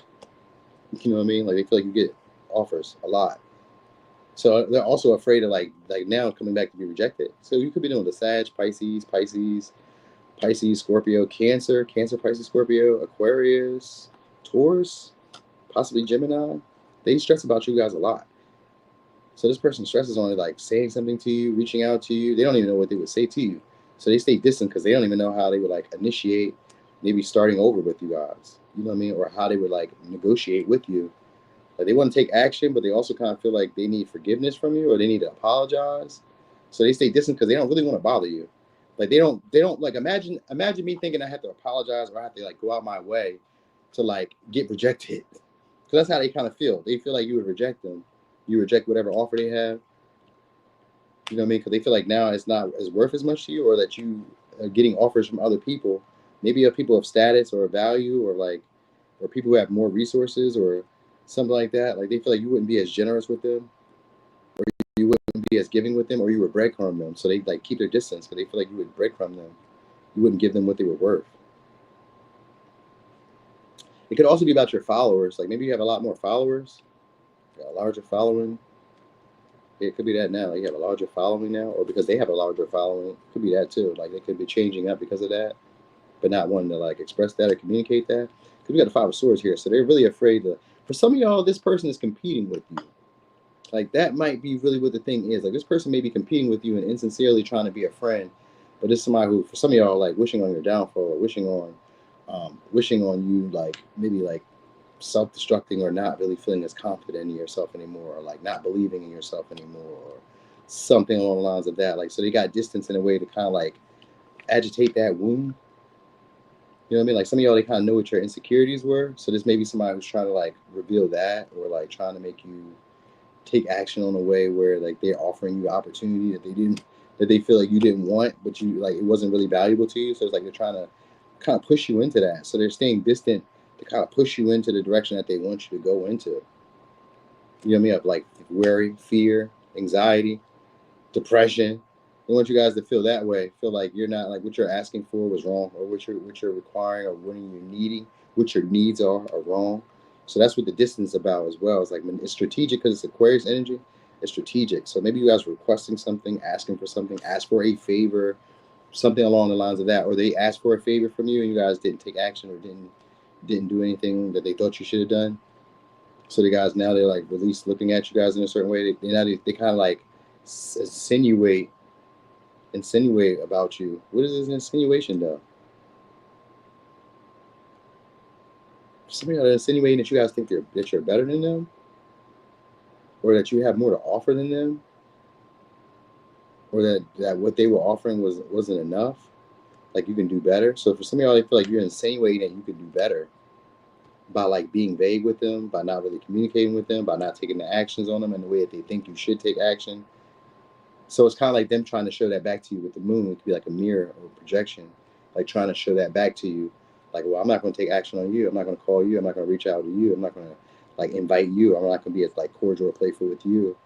Speaker 1: You know what I mean? Like they feel like you get offers a lot. So they're also afraid of like now coming back to be rejected. So you could be doing the Sag, Pisces, Scorpio, Cancer, Pisces, Scorpio, Aquarius, Taurus, possibly Gemini. They stress about you guys a lot. So this person stresses on it, like saying something to you, reaching out to you. They don't even know what they would say to you. So they stay distant because they don't even know how they would like initiate, maybe starting over with you guys. You know what I mean? Or how they would like negotiate with you. Like they want to take action, but they also kind of feel like they need forgiveness from you or they need to apologize. So they stay distant because they don't really want to bother you. Like they don't like imagine me thinking I have to apologize or I have to like go out my way to like get rejected. Because that's how they kind of feel. They feel like you would reject them. You reject whatever offer they have. You know what I mean? Because they feel like now it's not as worth as much to you, or that you are getting offers from other people, maybe people of status or value, or like, or people who have more resources or something like that. Like they feel like you wouldn't be as generous with them, or you wouldn't be as giving with them, or you would breadcrumb them. So they like keep their distance because they feel like you would breadcrumb them. You wouldn't give them what they were worth. It could also be about your followers. Like maybe you have a lot more followers, got a larger following. It could be that now. Like you have a larger following now, or because they have a larger following. It could be that too. Like they could be changing up because of that, but not wanting to like express that or communicate that. Because we got the five of swords here, so they're really afraid to. For some of y'all, this person is competing with you. Like that might be really what the thing is. Like this person may be competing with you and insincerely trying to be a friend, but it's somebody who, for some of y'all, like wishing on your downfall or wishing on you, like maybe like self-destructing or not really feeling as confident in yourself anymore, or like not believing in yourself anymore, or something along the lines of that. Like so they got distance in a way to kind of like agitate that wound. You know what I mean? Like some of y'all, they kind of know what your insecurities were. So this may be somebody who's trying to like reveal that, or like trying to make you take action on a way where like they're offering you opportunity that they feel like you didn't want, but you like it wasn't really valuable to you. So it's like they're trying to kind of push you into that. So they're staying distant to kind of push you into the direction that they want you to go into. You know what I mean? Of like worry, fear, anxiety, depression. They want you guys to feel that way. Feel like you're not like what you're asking for was wrong, or what you're requiring, or what you're needing, what your needs are wrong. So that's what the distance is about as well. It's like it's strategic because it's Aquarius energy. It's strategic. So maybe you guys were requesting something, asking for something, ask for a favor, something along the lines of that, or they asked for a favor from you and you guys didn't take action or didn't do anything that they thought you should have done. So the guys now they're like released looking at you guys in a certain way. They kind of like insinuate about you. What is this insinuation though? Somebody insinuating that you guys think that you're better than them, or that you have more to offer than them, or that what they were offering wasn't enough. Like you can do better. So for some of y'all, they feel like you're insinuating that you could do better by like being vague with them, by not really communicating with them, by not taking the actions on them in the way that they think you should take action. So it's kind of like them trying to show that back to you with the moon. It could be like a mirror or a projection, like trying to show that back to you. Like, well, I'm not going to take action on you. I'm not going to call you. I'm not going to reach out to you. I'm not going to like invite you. I'm not going to be as like cordial or playful with you.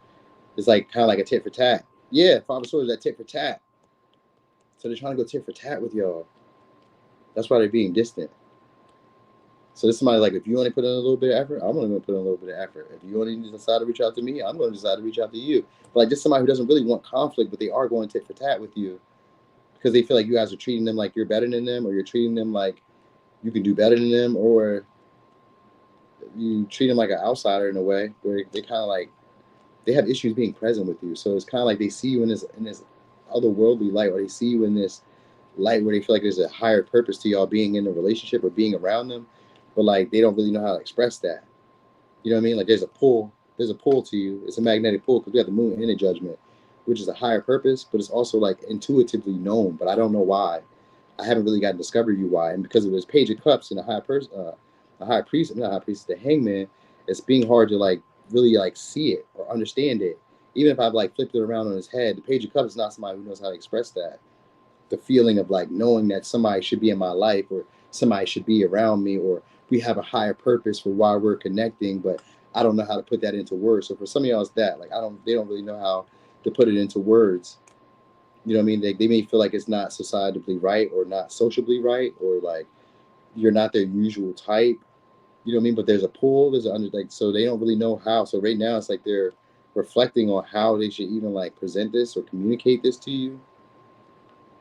Speaker 1: It's like kind of like a tit for tat. Yeah, Five of Swords is that tit for tat. So they're trying to go tit for tat with y'all. That's why they're being distant. So this is somebody like, if you only put in a little bit of effort, I'm only going to put in a little bit of effort. If you only decide to reach out to me, I'm going to decide to reach out to you. But like, just somebody who doesn't really want conflict, but they are going tit for tat with you because they feel like you guys are treating them like you're better than them, or you're treating them like you can do better than them, or you treat them like an outsider in a way where they kind of like, they have issues being present with you. So it's kind of like they see you in this otherworldly light, or they see you in this light where they feel like there's a higher purpose to y'all being in a relationship or being around them, but like they don't really know how to express that. You know what I mean? Like there's a pull to you. It's a magnetic pull because we have the moon in a judgment, which is a higher purpose, but it's also like intuitively known, but I don't know why. I haven't really gotten to discover you why. And because of this Page of Cups and a high priest, not high priest, the Hangman, it's being hard to like really like see it or understand it. Even if I've like flipped it around on his head, the Page of Cups is not somebody who knows how to express that. The feeling of like knowing that somebody should be in my life, or somebody should be around me, or we have a higher purpose for why we're connecting, but I don't know how to put that into words. So for some of y'all, it's that like they don't really know how to put it into words. You know what I mean? They may feel like it's not societally right or not sociably right, or like you're not their usual type. You know what I mean? But there's a pull, there's an under, like, so they don't really know how. So right now it's like they're reflecting on how they should even like present this or communicate this to you.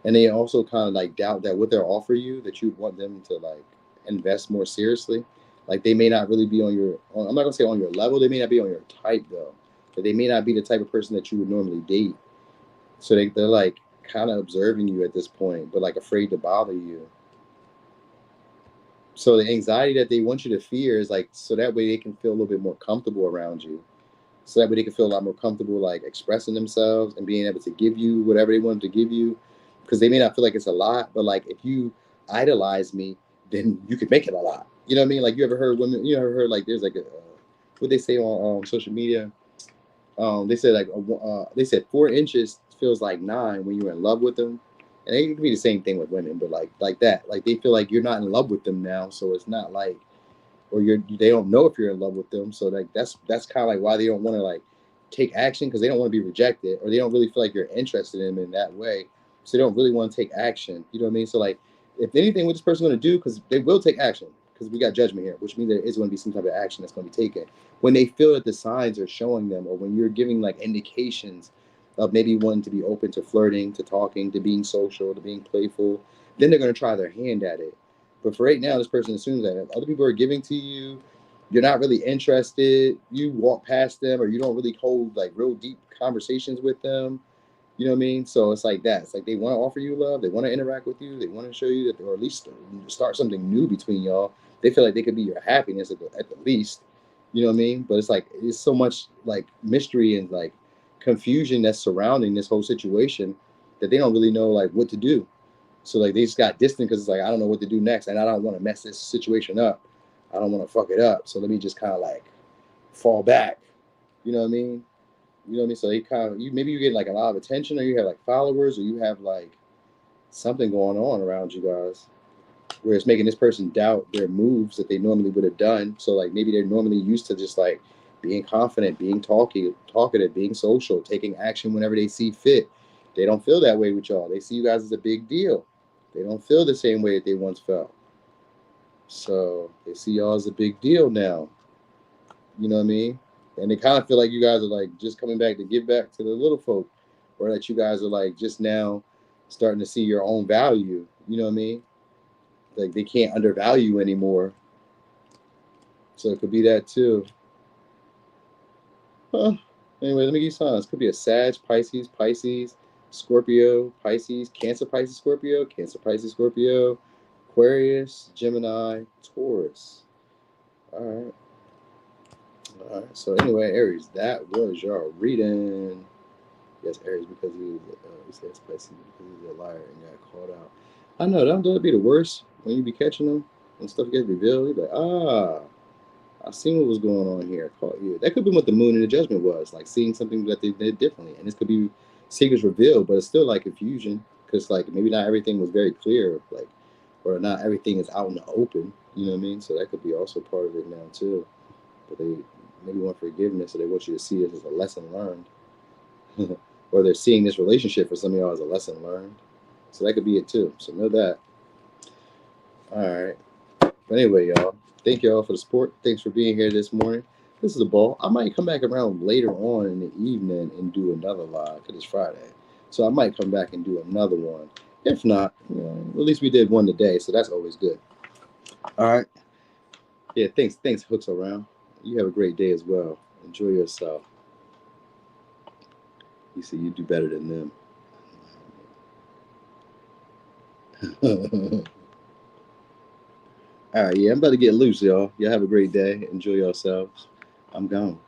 Speaker 1: And they also kind of like doubt that what they'll offer you, that you want them to like invest more seriously. Like they may not really be I'm not gonna say on your level, they may not be on your type though. But they may not be the type of person that you would normally date. So they're like kind of observing you at this point, but like afraid to bother you. So the anxiety that they want you to fear is like, so that way they can feel a little bit more comfortable around you. So that way they can feel a lot more comfortable like expressing themselves and being able to give you whatever they want to give you. Because they may not feel like it's a lot, but like if you idolize me, then you could make it a lot. You know what I mean? Like you ever heard women, you ever heard like there's like what they say on social media? They said like they said 4 inches feels like 9 when you're in love with them. And it can be the same thing with women, but like that. Like they feel like you're not in love with them now, so it's not like, or they don't know if you're in love with them. So like that's kind of like why they don't want to like take action, because they don't want to be rejected, or they don't really feel like you're interested in them in that way. So they don't really want to take action. You know what I mean? So like if anything, what this person going to do, because they will take action, because we got judgment here, which means there is going to be some type of action that's going to be taken when they feel that the signs are showing them, or when you're giving like indications of maybe wanting to be open to flirting, to talking, to being social, to being playful. Then they're going to try their hand at it. But for right now, this person assumes that if other people are giving to you, you're not really interested, you walk past them, or you don't really hold like real deep conversations with them. You know what I mean? So it's like that. It's like they want to offer you love. They want to interact with you. They want to show you that, or at least start something new between y'all. They feel like they could be your happiness at the least. You know what I mean? But it's like, it's so much like mystery and like confusion that's surrounding this whole situation that they don't really know like what to do. So like they just got distant because it's like, I don't know what to do next, and I don't want to mess this situation up. I don't want to fuck it up. So let me just kind of like fall back. You know what I mean? You know what I mean? So they kind of, maybe you get like a lot of attention, or you have like followers, or you have like something going on around you guys where it's making this person doubt their moves that they normally would have done. So like maybe they're normally used to just like being confident, being talkative, being social, taking action whenever they see fit. They don't feel that way with y'all. They see you guys as a big deal. They don't feel the same way that they once felt. So they see y'all as a big deal now. You know what I mean? And they kind of feel like you guys are like just coming back to give back to the little folk, or that you guys are like just now starting to see your own value. You know what I mean? Like they can't undervalue you anymore. So it could be that too. Huh. Anyway, let me give you signs. Could be a Sag, Pisces, Scorpio, Pisces, Cancer, Pisces, Scorpio, Cancer, Pisces, Scorpio, Aquarius, Gemini, Taurus. All right. All right. So anyway, Aries, that was your reading. Yes, Aries, because he says Pisces because he's a liar and got called out. I know, that'll be the worst when you be catching them and stuff gets revealed. You're like, I seen what was going on here. Yeah, that could be what the moon and the judgment was, like seeing something that they did differently. And this could be secrets revealed, but it's still like confusion, because like maybe not everything was very clear, like, or not everything is out in the open. You know what I mean? So that could be also part of it now too. But they maybe want forgiveness, so they want you to see it as a lesson learned. or they're seeing this relationship for some of y'all as a lesson learned. So that could be it too. So know that. All right. But anyway, y'all, thank y'all for the support. Thanks for being here this morning. This is a ball. I might come back around later on in the evening and do another live because it's Friday. So I might come back and do another one. If not, you know, at least we did one today, so that's always good. All right. Yeah, thanks, Hooks Around. You have a great day as well. Enjoy yourself. You see, you do better than them. All right, yeah, I'm about to get loose, y'all. Y'all have a great day. Enjoy yourselves. I'm gone.